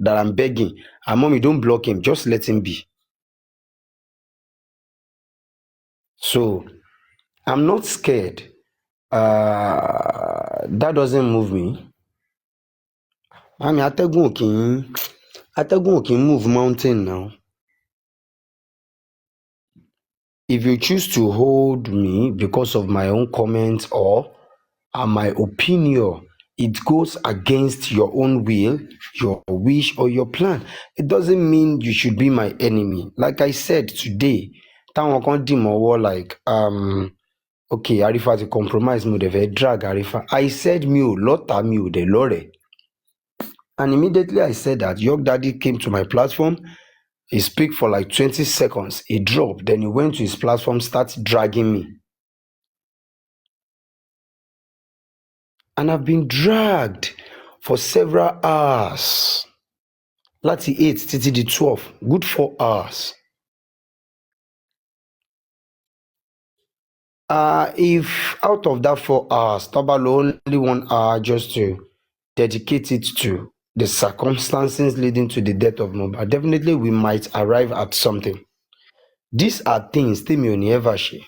that I'm begging. And mommy, don't block him. Just let him be. So I'm not scared. That doesn't move me. I mean, atẹ́gùn ò kí ń move mountain now. If you choose to hold me because of my own comments or my opinion, it goes against your own will, your wish, or your plan. It doesn't mean you should be my enemy. Like I said today, táwọn kan dì mọ́wọ́ like okay, Arifa ti compromise, mo dẹ̀ fẹ́ drag Arifa. I said mi ò lọ́tàá, mi ò dẹ̀ lọ́rẹ̀ẹ́. And immediately I said that, York Daddy came to my platform. He speak for like 20 seconds. He dropped. Then he went to his platform, started dragging me. And I've been dragged for several hours. Láti 8 títí di 12. Good 4 hours. If out of that 4 hours, Tabalo only 1 hour just to dedicate it to the circumstances leading to the death of Mohbad, definitely we might arrive at something. These are things Temi ò ní ever ṣe.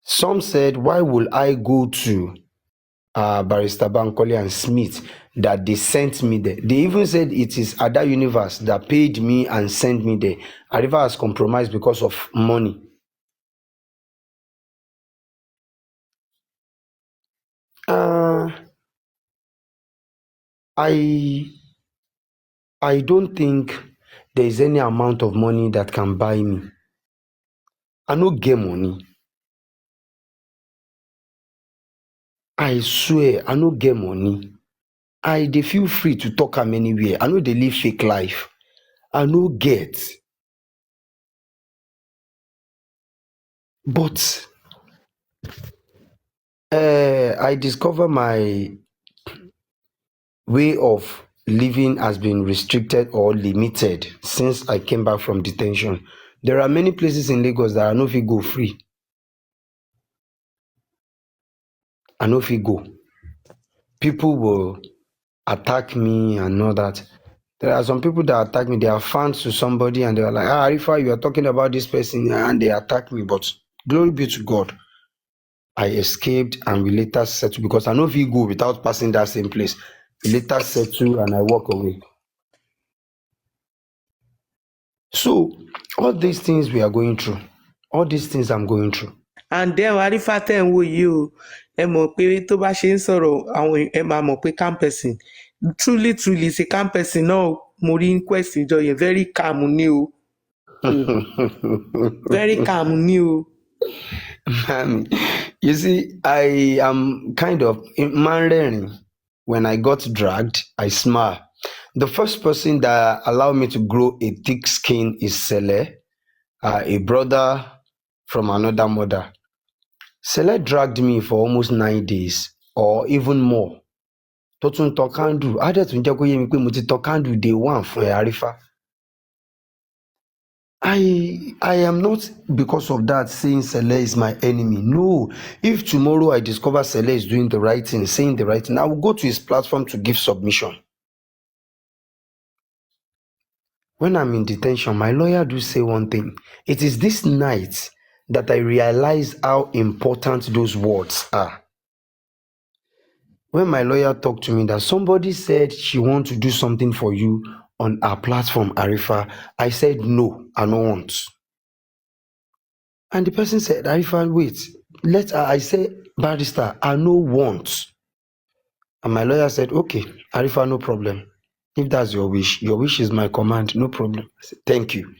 Some said, why will I go to Barrister Bankole and Smith that they sent me there? They even said it is Ada Universe that paid me and sent me there. Arifa has compromised because of money. I don't think there is any amount of money that can buy me. I no get money. I swear, I no get money. They feel free to talk am anywhere. I know they live fake life. I no get. But I discover my way of living has been restricted or limited since I came back from detention. There are many places in Lagos that I no fit go free. I no fit go. People will attack me and all that. There are some people that attack me. They are fans to somebody and they are like, Arifa, you are talking about this person, and they attack me. But glory be to God, I escaped and we later settled because I no fit go without passing that same place. We later settled and I walk away. So all these things we are going through, all these things I'm going through. And then Arifa tẹ̀ ń wò yìí o, ẹ mọ̀ pé tó bá ṣe ń sọ̀rọ̀ àwọn ẹ máa mọ̀ pé calm person, truly ṣe calm person náà. Mo rí inquest ìjọ yẹn, very calm ni o. Very calm ni o. You see, I am kind of man. When I got dragged, I smile. The first person that allowed me to grow a thick skin is Sele, a brother from another mother. Sele dragged me for almost 9 days or even more. Tó tún tọ candle, á dẹ̀ tún jẹ́ kó yé mi pé mo ti tọ candle day one fún ẹ Arifa. I am not because of that saying Sele is my enemy. No. If tomorrow I discover Sele is doing the right thing, saying the right thing, I will go to his platform to give submission. When I'm in detention, my lawyer do say one thing. It is this night that I realize how important those words are. When my lawyer talked to me that somebody said she wants to do something for you on our platform, Arifa, I said, no, I don't want. And the person said, Arifa, wait, let her. I said, Barrister, I no want. And my lawyer said, okay, Arifa, no problem. If that's your wish is my command, no problem. I said, thank you.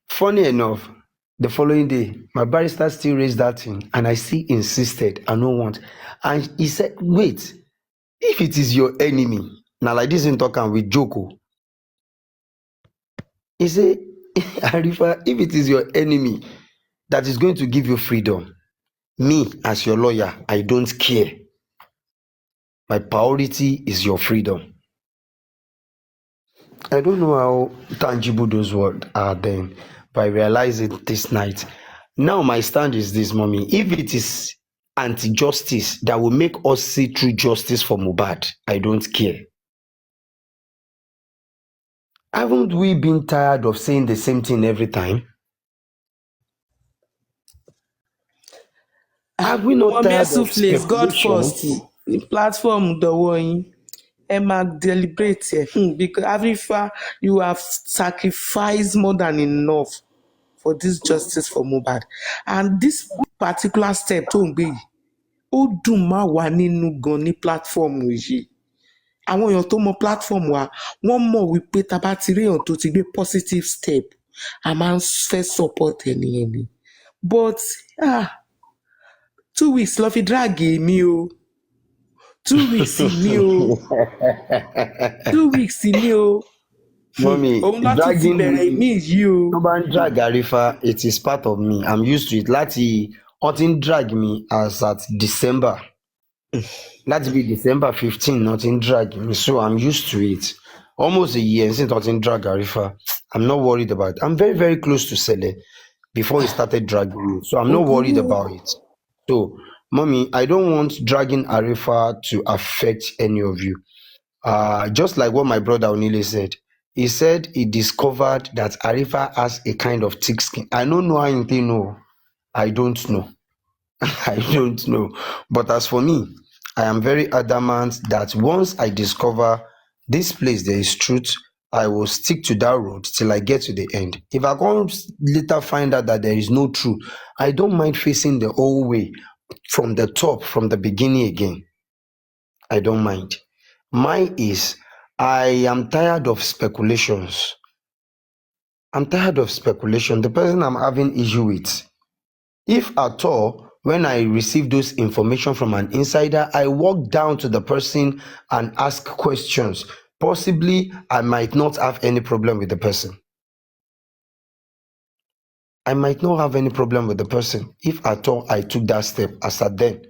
Funny enough, the following day, my barrister still raised that thing and I still insisted, I don't want. And he said, wait, if it is your enemy, now like this in talking with Joko, he said, Arifa, if it is your enemy that is going to give you freedom, me as your lawyer, I don't care. My priority is your freedom. I don't know how tangible those words are then, but I realized it this night. Now my stand is this, mommy. If it is anti-justice that will make us see true justice for Mohbad, I don't care. Haven't we been tired of saying the same thing every time? Have we not Mommy tired of Soufflés, God first. speculations? Platform dọwọ́ yín. Ẹ máa deliberate ẹ̀ because Arifa, you have sacrificed more than enough for this justice for Mohbad. And this particular step tó ń gbé yìí, ó dùn má wà nínú gan ní platform yìí. Àwọn èèyàn tó mọ platform wa, wọ́n mọ̀ wípé tá a bá ti rí èèyàn tó ti gbé positive step, a máa ń fẹ́ support ẹnìyẹn ni. But 2 weeks lọ fi drag mi o. 2 weeks ni o. 2 weeks ni o. Mommy, Òun ló tún ti dragging bẹ̀rẹ̀ me. mí yìí o. Tó bá ń drag Arifa, it is part of me. I'm used to it. Wọ́n ti ń drag me as at December. Láti bí December 15, wọ́n ti ń drag me. So I'm used to it. Almost a year since wọ́n ti ń drag Arifa. I'm not worried about it. I'm very, very close to Sele before he started dragging me. So I'm not worried about it. So, Mommy, I don't want dragging Arifa to affect any of you. Just like what my brother Onile said. He said he discovered that Arifa has a kind of thick skin. I don't know anything, no. I don't know. I don't know. But as for me, I am very adamant that once I discover this place there is truth, I will stick to that road till I get to the end. If I can't later find out that there is no truth, I don't mind facing the whole way from the top, from the beginning again. I don't mind. Mine is, I am tired of speculations. I'm tired of speculation. The person I'm having issue with, if at all, when I receive those information from an insider, I walk down to the person and ask questions. Possibly, I might not have any problem with the person. I might not have any problem with the person if at all I took that step as at then.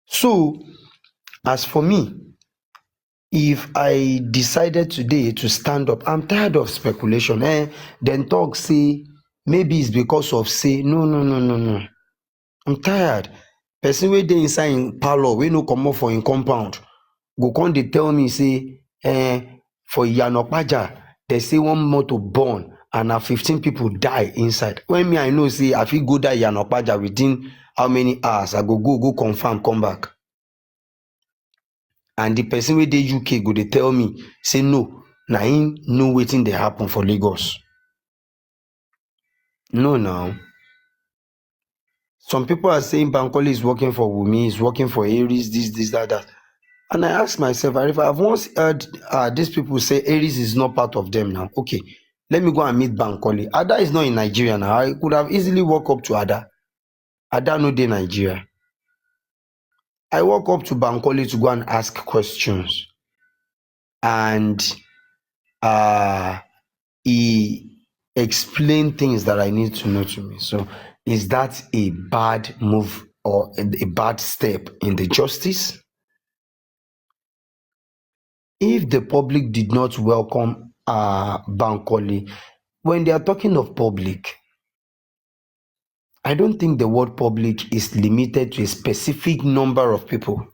So, as for me, if I decided today to stand up, I'm tired of speculation. Then talk say maybe it's because of say no. I'm tired. Person wey dey inside im parlour wey no comot for im compound go come dey tell me say for Iyanokpaja dey say one motor burn and na 15 people die inside. When me I know say I fit go that Iyanokpaja within how many hours, I go confirm come back. And the person wey dey UK go dey tell me say no, na him know wetin dey happen for Lagos. No now. Some people are saying Bankole is working for Wumi, is working for Aries, this, that. And I ask myself, if I've once heard these people say Aries is not part of them now, okay, let me go and meet Bankole. Ada is not in Nigeria now. I could have easily walked up to Ada. Ada no dey Nigeria. I walk up to Bankole to go and ask questions. And he explained things that I need to know to me. So is that a bad move or a bad step in the justice? If the public did not welcome Bankole, when they are talking of public, I don't think the word public is limited to a specific number of people.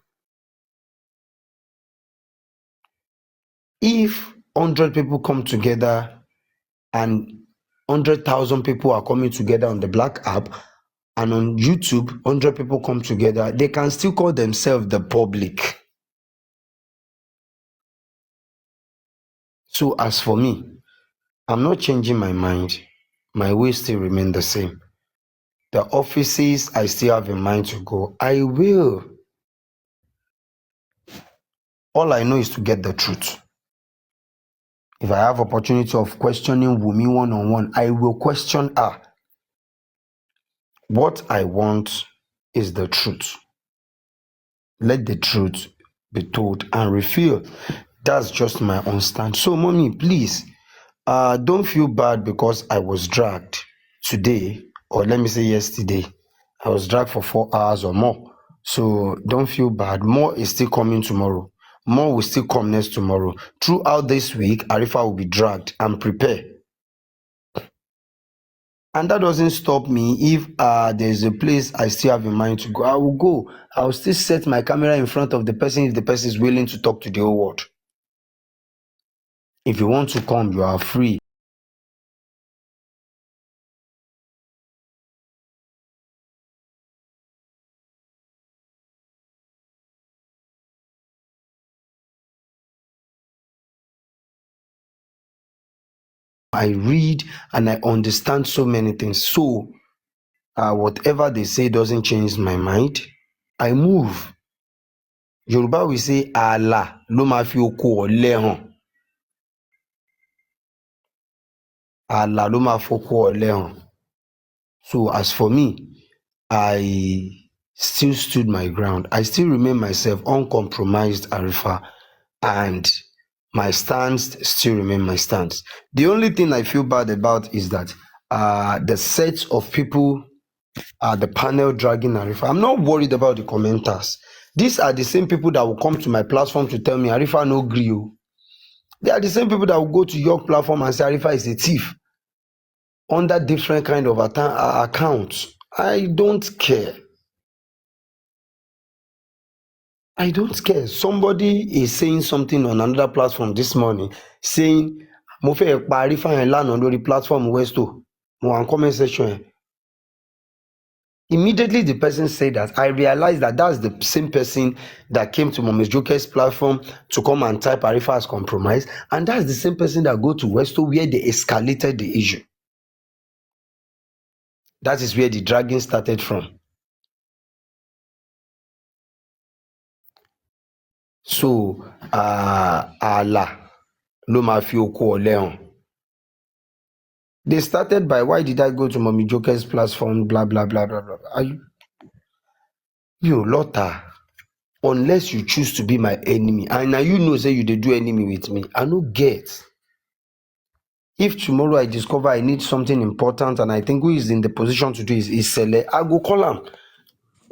If 100 people come together and 100,000 people are coming together on the Black app, and on YouTube 100 people come together, they can still call themselves the public. So as for me, I'm not changing my mind. My ways still remain the same. The offices I still have in mind to go, I will. All I know is to get the truth. If I have opportunity of questioning Wumi one-on-one, I will question her. What I want is the truth. Let the truth be told and revealed. That's just my own stand. So, mommy, please, don't feel bad because I was dragged today, or let me say yesterday. I was dragged for 4 hours or more. So don't feel bad. More is still coming tomorrow. More will still come next tomorrow. Throughout this week, Arifa will be dragged and prepare. And that doesn't stop me. If there's a place I still have in mind to go, I will go. I'll still set my camera in front of the person if the person is willing to talk to the whole world. If you want to come, you are free. I read and I understand so many things. So whatever they say doesn't change my mind. I move. Yoruba will say, ààlà ló máa fi oko ọ̀lẹ hàn. Ààlà ló máa foko ọ̀lẹ hàn. So as for me, I still stood my ground. I still remain myself, uncompromised, Arifa, and my stance still remain my stance. The only thing I feel bad about is that the set of people, the panel dragging Arifa. I'm not worried about the commenters. These are the same people that will come to my platform to tell me Arifa no gree o. They are the same people that will go to your platform and say Arifa is a thief under different kind of accounts. I don't care. I don't care. Somebody is saying something on another platform this morning, saying mo fẹ́ pa Arifa yẹn lánàá lórí platform Westo. Mo wà ní comment section yẹn. Immediately the person said that, I realized that that's the same person that came to Mom Joker's platform to come and type Arifa as compromise, and that's the same person that go to Westo where they escalated the issue. That is where the dragging started from. So ààlà ló máa fi oko ọ̀lẹ hàn. They started by, why did I go to Mommy Joker's platform, blah, blah, blah, blah, blah. You lọ́tà, unless you choose to be my enemy, and now you know say you dey do enemy with me, I no get. If tomorrow I discover I need something important and I think who is in the position to do is Sele, I go call him.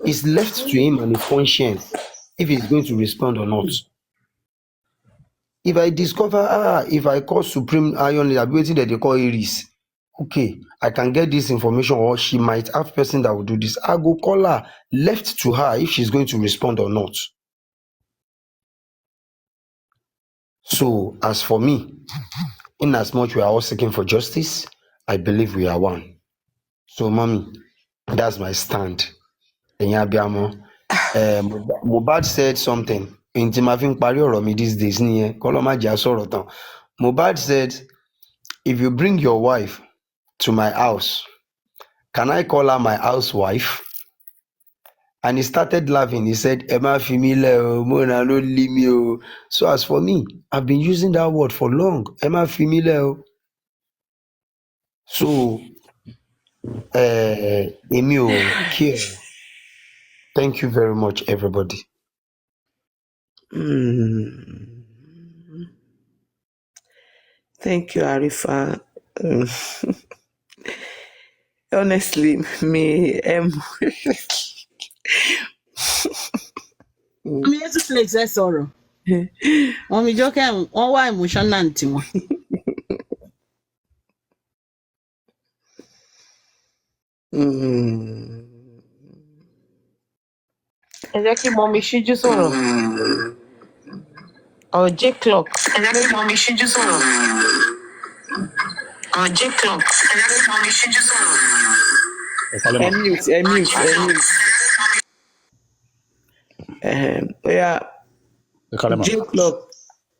It's left to him and his conscience if he's going to respond or not. If I discover, if I call Supreme Iron Leader, wetin dem dey call Aries, okay, I can get this information, or she might have person that will do this, I go call her, left to her if she's going to respond or not. So as for me, in as much we are all seeking for justice, I believe we are one. So mommy, that's my stand. Enyabiamo. Mohbad said something. Nti ma fi ń parí ọ̀rọ̀ mi these days nìyẹn. Kọ́lọ́ má jẹ́ á sọ̀rọ̀ tán. Mohbad said, if you bring your wife to my house, can I call her my housewife? And he started laughing. He said, ẹ má fi mí lẹ̀ o, Mona no leave me o. So as for me, I've been using that word for long. Ẹ má fi mí lẹ̀ o. So èmi ò care. Thank you very much, everybody. Thank you, Arifa. Honestly, me mi yẹn tún flex ẹ sọ̀rọ̀ wọn mi jọ kẹ wọn wá emotional tiwọn. ẹ jẹ́ kí mọ́mí ṣíjú sọ̀rọ̀. J clock. ẹ jẹ́ kí mọ́mí ṣíjú sọ̀rọ̀. J clock. ẹ jẹ́ kí mọ́mí ṣíjú sọ̀rọ̀. Ẹ mute. Yeah. J clock.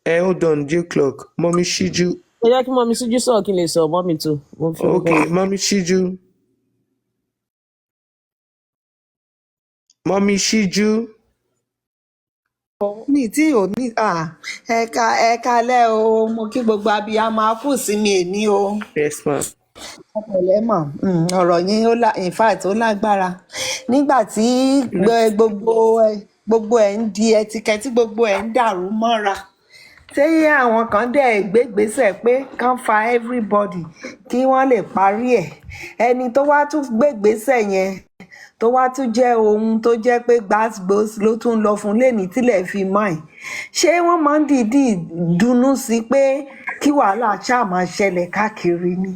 Hold on, J clock. Mọ́mí ṣíjú. ẹ jẹ́ kí mọ́mí ṣíjú sọ̀rọ̀ kí n lè sọ mọ́mí tó. Okay, mọ́mí ṣíjú. Mọ́mí ṣíjú. mi tí ò ní ẹ kalẹ́ o, mo kí gbogbo abiyamọ kú sí mi èní o. Yes ma. ọpẹlẹ mọ ọ̀rọ̀ yín in fact ó lágbára nígbà tí gbogbo ẹ̀ ń di ẹtikẹ́ tí gbogbo ẹ̀ ń dàrú mọ́ra tí àwọn kan dẹ̀ gbégbèsè pé kán fa everybody kí wọ́n lè parí ẹ̀. Ẹni tó wá tún gbégbèsè yẹn tó wá tún jẹ́ ohun tó jẹ́ pé gbàgbós ló tún lọ fún lẹ́ni tílẹ̀ fi mọ́ ẹ̀. Ṣé wọ́n máa ń dìídì dunnú sí pé kí wàhálà ṣáà máa ṣẹlẹ̀ káàkiri ni?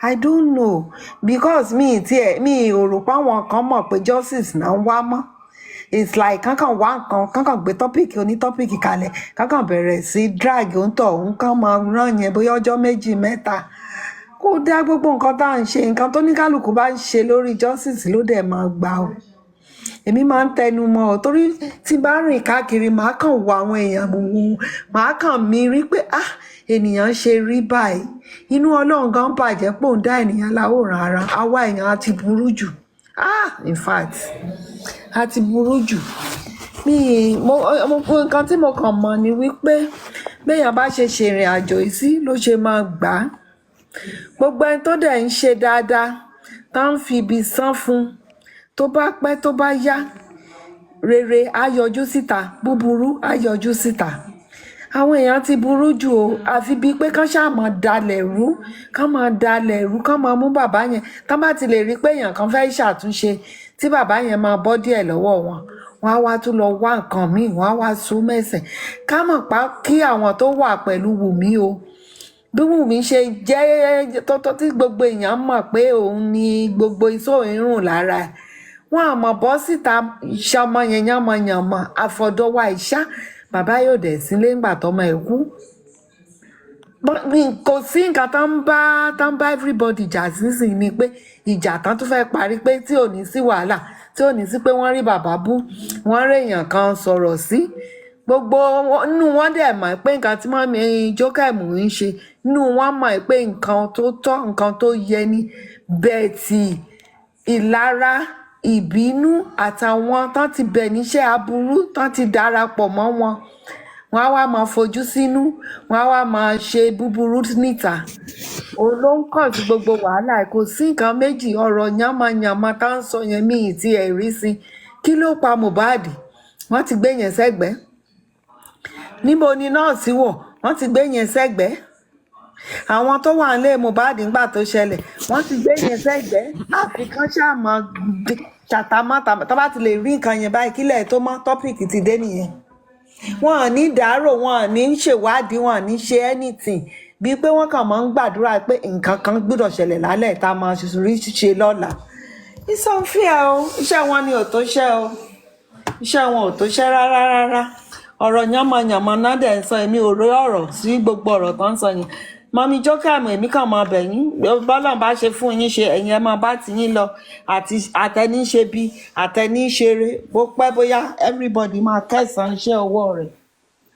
I don't know because mi ò rò pé àwọn kan mọ̀ pé justice náà ń wá mọ́. It's like kankan wá nǹkan kankan gbé tọ́pìkì onítọ́pìkì kalẹ̀ kankan bẹ̀rẹ̀ sí drag òǹtọ̀ òun kan máa rán yẹn bóyá ọjọ́ méjì mẹ́ta kó dá gbogbo nǹkan tá à ń ṣe nǹkan tó ní kálukú bá ń ṣe lórí justice ló dẹ̀ máa gbà o. Èmi máa ń tẹnu mọ́ ọ torí tí bá rìn káàkiri màá kàn wo àwọn èèyàn gbogbo màá kàn mí rí pé ènìyàn ṣe rí báyìí inú Ọlọ́run gan bàjẹ́ pò ń dá ènìyàn láwòrán ara àwa èèyàn á ti burú jù in fact á ti burú jù nǹkan tí mo kàn mọ̀ ni wípé béèyàn bá ṣe ṣèrìn àjò yìí sí ló ṣe máa gbà á gbogbo ẹni tó dẹ̀ ń ṣe dáadáa tá ń fi ibi san fún tó bá pẹ́ tó bá yá rere á yọjú síta búburú á yọjú síta àwọn èèyàn ti burú jù o àfi bíi pé kán ṣáà máa dalẹ̀ rú kán máa mú bàbá yẹn tán bá ti lè rí pé èèyàn kan fẹ́ ṣàtúnṣe tí bàbá yẹn máa bọ́ díẹ̀ lọ́wọ́ wọn á wá tún lọ wá nǹkan míì wọ́n á wá so mẹ́sẹ̀ ká mọ̀ pa kí àwọn tó wà pẹ̀lú Wùmí o bí Wùmí ṣe jẹ́ tọ́tọ́ tí gbogbo èèyàn mọ̀ pé òun ni gbogbo iṣó ìrùn lára ẹ̀ wọn àmọ́ bọ́ síta ṣọmọ yẹn yánmọyànmọ àfọ̀dọ́wà ìṣá bàbá yóò dẹ̀ sílé ńgbà tọmọ ẹ̀ kú kò sí nǹkan tó ń bá everybody jà sísìn ni pé ìjà tán tún fẹ́ẹ́ parí pé tí ò ní sí wàhálà tí ò ní sí pé wọ́n rí bàbá bú wọ́n rí èèyàn kan sọ̀rọ̀ sí gbogbo inú wọn dẹ̀ mọ̀ pé nǹkan tí mọ́mí Jókèmù ń ṣe inú wọn mọ̀ pé nǹkan tó tọ́ nǹkan tó yẹ ni bẹ́ẹ̀ tí ìlara ìbínú àtàwọn tán ti bẹ̀ níṣẹ́ aburú tán ti darapọ̀ mọ́ wọn á wá máa fojú sínú wọn á wá máa ṣe búburú níta òun ló ń kàn sí gbogbo wàhálà kò sí nǹkan méjì ọ̀rọ̀ yánmayànmá tá ń sọ yẹn míì tí ẹ̀ rí sí kí ló pa Mohbad wọ́n ti gbé yẹn sẹ́gbẹ̀ẹ́ níbo ni nọ́ọ̀sì wọ̀ wọ́n ti gbé yẹn sẹ́gbẹ̀ẹ́ àwọn tó wà nílé Mohbad ńgbà tó ṣẹlẹ̀ wọ́n ti gbé yẹn sẹ́gbẹ̀ẹ́ àfikán ṣàmọ́ ṣàtàmọ́tà tó bá ti lè rí nǹkan yẹn báyìí kílẹ̀ tó mọ́ tọ́pìkì ti dé nìyẹn wọn ò ní dárò wọn ò ní ṣèwádìí wọn ò ní ṣe anything bíi pé wọ́n kàn máa ń gbàdúrà pé nǹkan kan gbọ́dọ̀ ṣẹlẹ̀ lálẹ́ tá a máa rí ṣe lọ́la it's unfair o iṣẹ́ wọn ni ò tó ṣẹ́ o iṣẹ́ wọn ò tó ṣẹ́ rárá ọ̀rọ̀ yánmayànmọ́ náà dẹ̀ ń sọ èmi ò rí ọ̀rọ̀ sí gbogbo ọ̀rọ̀ tó ń sọ yẹn mọ́mí Jókèmù èmi kàn máa bẹ̀ yín bọ́lọ́run bá ṣe fún yín ṣe ẹ̀yin ẹ máa bá ti yín lọ àti àtẹni ṣe bí àtẹni ṣeré bó pẹ́ bóyá everybody máa kẹsàn-án iṣẹ́ ọwọ́ rẹ̀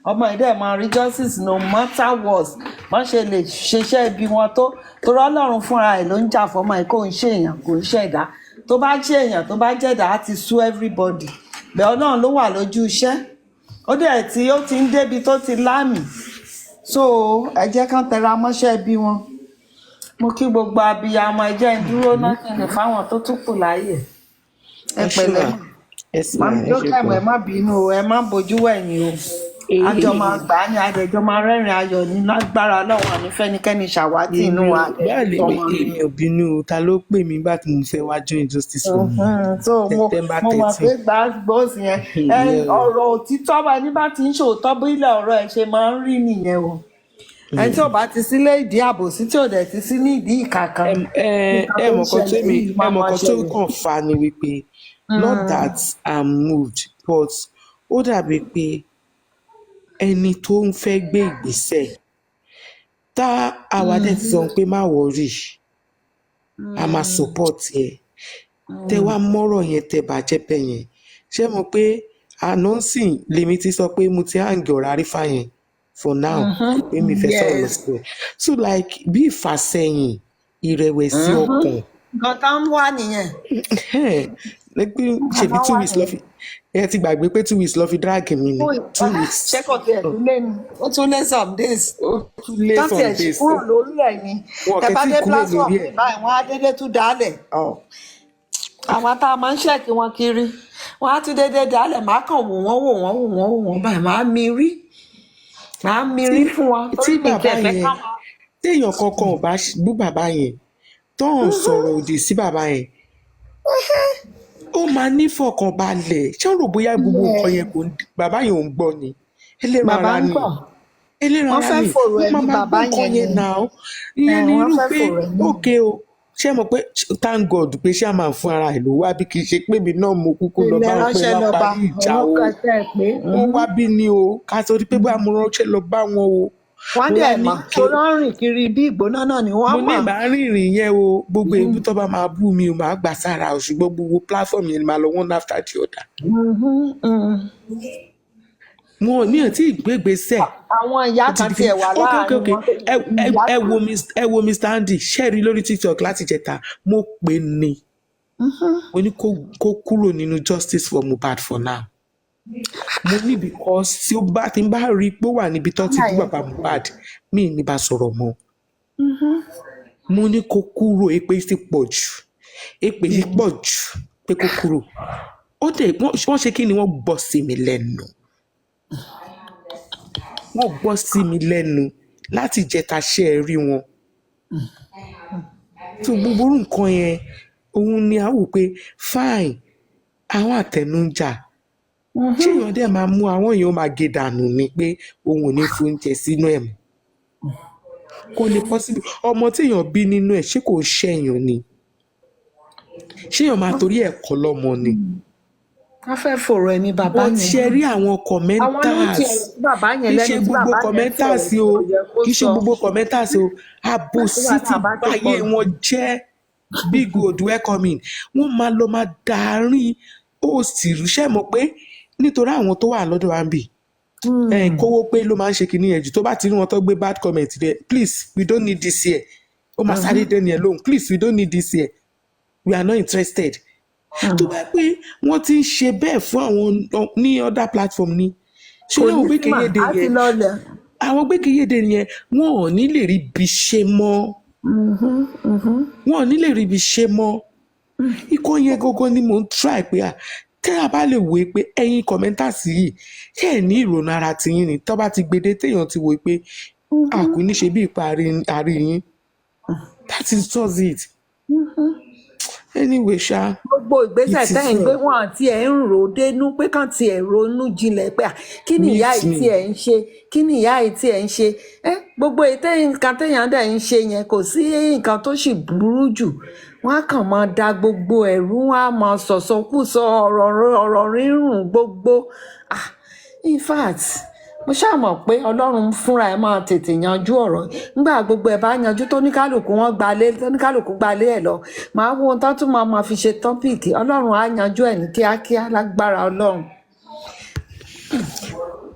ọmọ ìdẹ́ máa rí justice no matter what wọ́n ṣe lè ṣiṣẹ́ ibi wọn tó torí Ọlọ́run fúnra ẹ̀ ló ń jà fọ́mọ ẹ̀ kó ń ṣe èèyàn kò ń ṣẹ̀dá tó bá ṣe èèyàn tó bá jẹ̀dá á ti sú everybody bẹ́ẹ̀ Ọlọ́run ló wà lójú iṣẹ́ ó dẹ̀ tí ó ti ń débi tó ti láàmì so ẹ jẹ́ kán tẹra mọ́ṣẹ́ bí wọn mo kí gbogbo abiyamọ ẹ jẹ́ ń dúró náà kí n lè fáwọn tó tún kù láàyè ẹ pẹ̀lẹ́ mọ́mí Jókèmù ẹ má bínú o ẹ má bójú wẹ̀yìn o àjọ máa gbà á ní àdẹjọ máa rẹ́rìn ayọ̀ ní lágbára Ọlọ́run àní fẹ́nikẹ́ni ṣàwátì inú wa bẹ́ẹ̀ èmi ò bínú ta ló pè mí nígbà tí mo fẹ́ wá join justice for me September 13. mo mọ̀ pé gbàgbọ́sì yẹn ọ̀rọ̀ òtítọ́ bá ní bá ti ń ṣòótọ́ bí ilẹ̀ ọ̀rọ̀ ẹ̀ ṣe máa ń rí nìyẹn o ẹni tí ò bá ti sílé ìdí àbòsí tí ò dẹ̀ ti sí ní ìdí ìkà kan ẹmọ̀kan tó kàn fa ni wípé not that I'm moved but ó dàbí pé ẹni tó ń fẹ́ gbé ìgbésẹ̀ tá àwa dẹ̀ ti sọ pé má wọrí a máa support ẹ tẹ wá mọ́rọ̀ yẹn tẹ bàjẹ́ bẹ́ẹ̀ yẹn ṣé mo pé anọ́sìn lèmi ti sọ pé mo ti hàǹgì ọ̀rọ̀ Arifa yẹn for now pé mi fẹ́ sọ̀rọ̀ lọ sí ẹ so like bí ìfàsẹ́yìn ìrẹ̀wẹ̀sì ọkàn. nǹkan tá ń wá nìyẹn. ṣèbí 2 weeks lọ fi ẹ ti gbàgbé pé 2 weeks lọ fi drag mi ni 2 weeks. ṣé kò tiẹ̀ tún lé ní ó tún lé some days. tọ́sí ẹ̀ ṣì kúrò lórí ẹ̀ ni ẹ bá dé platform báyìí wọ́n á dédé tún dálẹ̀. àwọn tá a máa ń ṣẹ́ẹ̀kì wọn kiri wọ́n á tún dédé dálẹ̀ máa kàn wò wọ́n báyìí máa mi rí fún wọn. tí bàbá yẹn téèyàn kankan ò bá bú bàbá yẹn tó ń sọ̀rọ̀ òdì sí bàbá yẹn ó máa ní fọkànbalẹ̀ ṣé ó rò bóyá gbogbo nǹkan yẹn kò bàbá yẹn ò ń gbọ́ ni ẹlẹ́ran ara ni eléra wọ́n ara fẹ́ mi fòrò wọ́n ẹ̀mí máa gbọ́ bàbá nǹkan yẹn yẹn ni náà ìyẹn ni wọ́n irú fẹ́ pé fòrò ẹ̀mí. òkè o ṣé mọ̀ pé thank God pé ṣé a máa fún ara ẹ̀ ló wá bí kì í ṣe pé mi náà mo kúkú lọ ilẹ̀ bá wọn pé ránṣẹ́ wọ́n lọ bá parí ìjà o olókàtà ẹ̀ pé wọ́n wá bí ni o ká sọ pé bá mo ránṣẹ́ lọ bá wọn o wọ́n mo dẹ̀ wá ní mọ̀ òkè tó rọrùn kiri bí ìgbóná náà ni mo wọ́n ní mọ̀. màá rìnrìn yẹn o gbogbo èébú tó bá máa bú mi o màá gbà sára o ṣùgbọ́n gbogbo platform yẹn ni màá lọ one after the other wọn mi ò tí ì gbégbèsè àwọn ìyá ó ti kan di tiẹ̀ kíní wà ok láàrin wọn ìyá kan. ẹ wo Mr. Andy ṣẹ́ẹ̀rí lórí TikTok láti jẹta mo pè ní mo ní kó kúrò nínú justice for Mohbad for now mo ní because tí ó bá ti bá rí i pé ó wà níbi tó ti bú bàbá Mohbad mi ì ní bá sọ̀rọ̀ mọ́ mo ní kó kúrò èpè sì pọ̀ jù pé kó kúrò ó dẹ̀ wọ́n ṣe kí ni wọ́n gbọ́ sí mi lẹ́nu láti jẹta ṣe ẹ rí wọn tó gbogbo nǹkan yẹn òun ni a wò pé fine àwọn àtẹnujà ṣé èèyàn dẹ̀ máa mú àwọn èèyàn máa gé dànù ni pé òun ò ní fi oúnjẹ sínú ẹ̀ mọ́ kò lè possible ọmọ téèyàn bí nínú ẹ̀ ṣé kò ṣẹ̀yàn ni ṣé èèyàn máa torí ẹ̀ kọ́ lọ́mọ ni. wọ́n fẹ́ fòrò ẹ̀mí bàbá wọ́n yẹn. ṣe rí àwọn àwọn ló ń tiẹ̀ commenters bàbá yẹn kì í ṣe lẹ́nu tí gbogbo bàbá yẹn commenters sọ̀rọ̀ o tó yẹ kó kì í ṣe sọ. gbogbo commenters o àbòsí ti bàbá ti báyé pọ̀ jù. wọn jẹ́ bí good welcoming wọ́n máa lọ máa darí host ìrúṣẹ́ mọ̀ pé nítorí àwọn tó wà lọ́dọ̀ wa ń bì kówó pé ló máa ń ṣe kinní yẹn jù tó bá ti rí wọn tó gbé bad comment rẹ please we don't need this here ó máa sáré dẹ́ni ẹ̀ lóhùn please we don't need this here we are not interested tó bá pé wọ́n ti ń ṣe bẹ́ẹ̀ fún àwọn ní other platform ni ṣé kò àwọn ní sí mà gbẹ́kẹ̀yédè á ti yẹn lọlẹ̀. àwọn gbẹ́kẹ̀yédè yẹn wọn ò ní lè rí ibi ṣe mọ́ wọn ò ní lè rí ibi ṣe mọ́ ikọ́ yẹn gógó ni mò ń try pé tẹ́ a bá lè wòye pé ẹ̀yin commenters yìí ṣé ẹ̀ ní ìrònú ara tiyín ni tó bá ti gbede téèyàn ti wòye pé àkú ní ṣe bí ipa àárín yín that is just it anyway ṣá gbogbo ìgbésẹ̀ tẹ́ ẹ̀ ń gbé wọn àti ẹ̀ ń rò ó dénú pé kàn ti ẹ̀ ronú jinlẹ̀ pé kí ni ìyá yìí tí ẹ̀ ń ṣe kí ni ìyá yìí tí ẹ̀ ń ṣe gbogbo nǹkan téèyàn dẹ̀ ń ṣe yẹn kò sí nǹkan tó sì burú jù wọ́n á kàn máa da gbogbo ẹ̀rú wọn á máa sọ̀sọkúsọ ọ̀rọ̀ rírùn gbogbo in fact mo ṣáà mọ̀ pé ọlọ́run fúnra ẹ̀ máa tètè yanjú ọ̀rọ̀ nígbà gbogbo ẹ̀ bá yanjú tóníkálùkù wọn tóníkálùkù gbalé ẹ̀ lọ màá wo ohun tó tún máa fi ṣe tọ́pìkì ọlọ́run á yanjú ẹ̀ ní kíákíá lágbára ọlọ́run.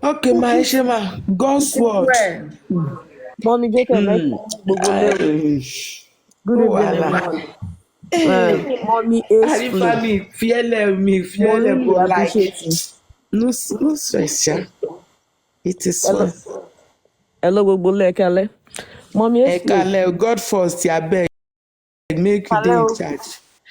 ok máa ẹ ṣe máa God's word. mọ́mí jókè mẹ́ta gbogbo lórí good evening everyone. Mọ́mí ace Arifa mi fiẹ́lẹ̀ mo really bò like appreciate you. no stress ṣá it is well. hello gbogbo lẹ́ẹ̀kalẹ́ mọ́mí ace ẹ kalẹ̀ God first abeg make you dey in charge.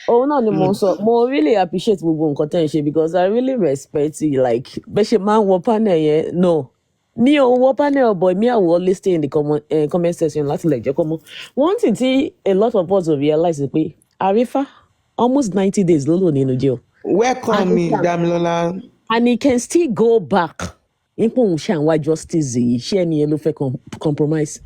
òun náà ni mo ń sọ mo really appreciate gbogbo nǹkan tẹ́ ẹ̀ ń ṣe because I really respect you like bẹ́ẹ̀ ṣe máa ń wọ panel yẹn no mi ò wọ panel but me I will always stay in the comment section láti lè jẹ́ kọ́ mọ́ one thing tí a lot of us will realize is pé Arifa almost 90 days ló lò nínú jail. welcome me Damilola. And he can still go back ipò òun ṣe àwọn justice yìí ṣé ẹni yẹn ló fẹ́ compromise.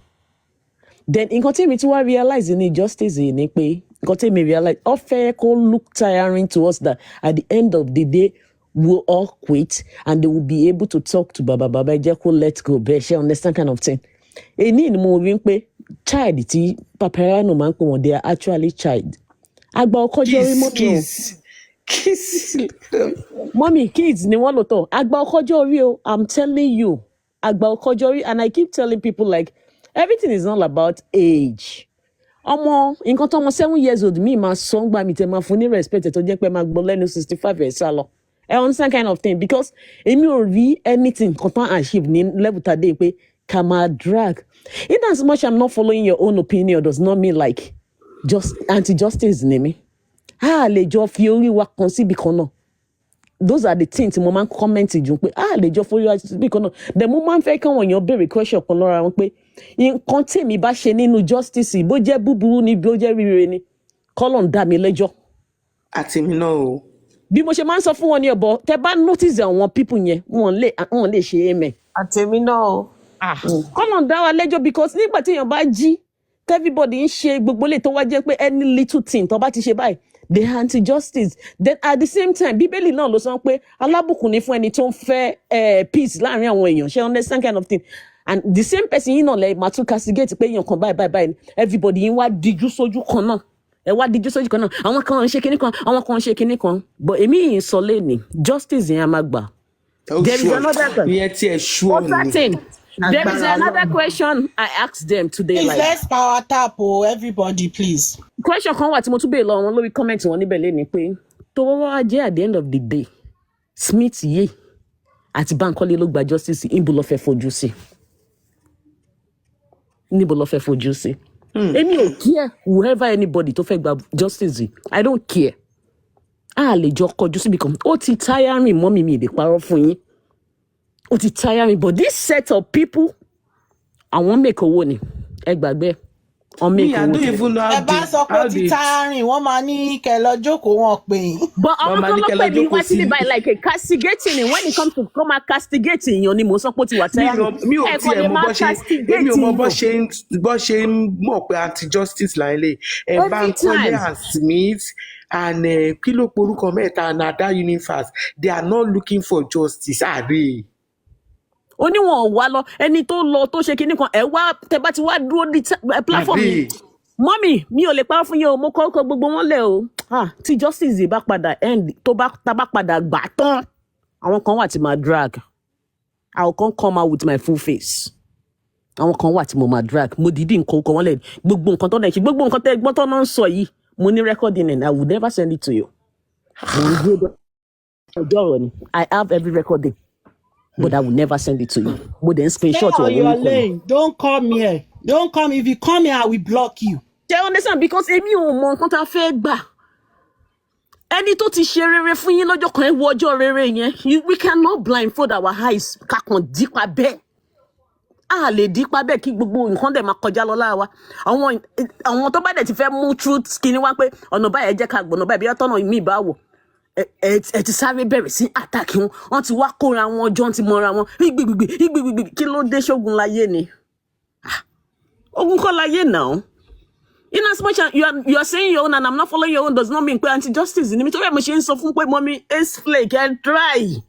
Then nǹkan tí mi ti wá realize ní justice yìí ni pé nǹkan tí mi realize ó fẹ́ kó look tiring to us that at the end of the day we'll all quit and they will be able to talk to baba ẹ jẹ́ kó let go bẹ́ẹ̀ ṣe understand kind of thing. Èyí ni mo rí pé child tí Paparano máa ń pè wọ́n they are actually child. Àgbà ọkọjọ́ orí mọ́mí o. Kiss. Mọ́mí kids ni wọ́n lò tọ̀. Àgbà ọkọjọ́ orí o. I'm telling you. Àgbà ọkọjọ́ orí and I keep telling people like everything is not about age. Ọmọ nǹkan tó ọmọ 7 years old mi máa sọ ń gbà mí tẹ máa fún ní respect tó jẹ́ pé máa gbọ́ lẹ́nu 65 ẹ̀ sá lọ. I understand kind of thing because èmi ò rí anything kan tán achieve ní level tàdé pé ká máa drag. In as much I'm not following your own opinion does not mean like just anti-justice ni mi. Lè jọ fi orí wa kan síbi kan náà. Those are the things mo máa ń comment jù pé lè jọ fi orí wa síbi kan náà. Then mo máa ń fẹ́ káwọn èèyàn béèrè question kan lọ́ra wọn pé nǹkan tèmi bá ṣe nínú justice bó jẹ́ búburú ni bó jẹ́ rere ni kọ́lọ́n dá mi lẹ́jọ́. Àtèmi náà o. Bí mo ṣe máa ń sọ fún wọn ní ọ̀bọ tẹ bá notice àwọn people yẹn wọn lè ṣe amen. Àtèmi náà o. kọ́nà dá wa lẹ́jọ́ because nígbà tí èèyàn bá jí everybody ń ṣe gbogbo lè tó wá jẹ́ pé any little thing tó bá ti ṣe báyìí they anti-justice then at the same time bíbélì náà ló sọ pé alábùkún ni fún ẹni tó ń fẹ́ peace láàrin àwọn èèyàn ṣe understand kind of thing and the same person yìí náà lẹ́yìn máa tún castigate pé èèyàn kan báyìí everybody yìí wá díjú sójú kan náà ẹ wá díjú sójú kan náà àwọn kan ń ṣe kinní kan àwọn kan ń ṣe kinní kan but èmi yìí sọ lẹ́ni justice yẹn a máa gbà. There is another question. There is another question I asked them today. Please, let's power tap, everybody, please. Question kan wà tí mo tún béèrè lọ́wọ́ wọn lórí comment wọn níbẹ̀ lẹ́ni pé tó wá jẹ́ at the end of the day Smith yé àti Bankole ló gba justice níbo ló fẹ́ fojú sí. Níbo ló fẹ́ fojú sí. Èmi ò care whoever anybody tó fẹ́ gba justice I don't care. A lè jọ kọjú síbi kan ó ti tiring mọ́ mi ìdè parọ́ fún yín ó ti tiring but this set of people àwọn make owó ni ẹ gbàgbé wọn make owó. Ẹ bá sọ pé ó ti tiring wọ́n máa ní kẹ́ lọ jókòó wọn pè yín. But àwọn kan ló pè mí wá sílẹ̀ báyìí like a castigating when it comes to come and castigate èèyàn ni mo sọ pé ó ti wà tiring. Mi ò tiẹ̀ mọ bọ́ ṣe ń mọ̀ pé anti-justice là ń lè ẹ̀ Bankole and Smith and kí ló porúkọ mẹ́ta and Ada Universe they are not looking for justice àárẹ̀. Oníwọ̀n wá lọ ẹni tó lọ tó ṣe kinní kan ẹ wá tẹ bá ti wá dúró ní platform yìí mọ́mì mi ò lè parọ́ fún yín o mo kọ́ gbogbo wọn lẹ̀ o tí justice bá padà end tó bá padà gbà tán àwọn kan wà tí máa drag I will come out with my full face àwọn kan wà tí mo máa drag mo dìídì nǹkan kan wọn lẹ̀ gbogbo nǹkan tó dẹ̀ ṣe gbogbo nǹkan tẹ́ gbọ́n tó náà ń sọ yìí mo ní recording and I would never send it to you. I have every recording. But I will never send it to you. But then screenshot your lane. Don't come here. Don't come. If you come here, I will block you. Do you understand? Because èmi ò mọ nǹkan tá a fẹ́ gbà. Ẹni tó ti ṣe rere fún yín lọ́jọ́ kan ẹ wo ọjọ́ rere yẹn. We cannot blindfold our eyes. Kakàn dípa bẹ́ẹ̀. A lè dípa bẹ́ẹ̀ kí gbogbo nǹkan dẹ̀ máa kọjá lọ lára wa. Àwọn tó bá dẹ̀ ti fẹ́ mú truth skinny wá pé ọ̀nà báyìí ẹ jẹ́ ká gbọ̀nà báyìí bí ọ̀tọ̀nà mi bá wò. Ẹ ti sáré bẹ̀rẹ̀ sí àtàkì wọn ti wá kóra wọn jọ ti mọra wọn gbìgbìgbì kí ló dé ṣógun láyé ni ogun kọ́ láyé náà in as much as you are saying your own and I'm not following your own does not mean pé anti-justice ni mi torí ẹ̀ mo ṣe ń sọ fún pé mọ́mí ace flake ẹ try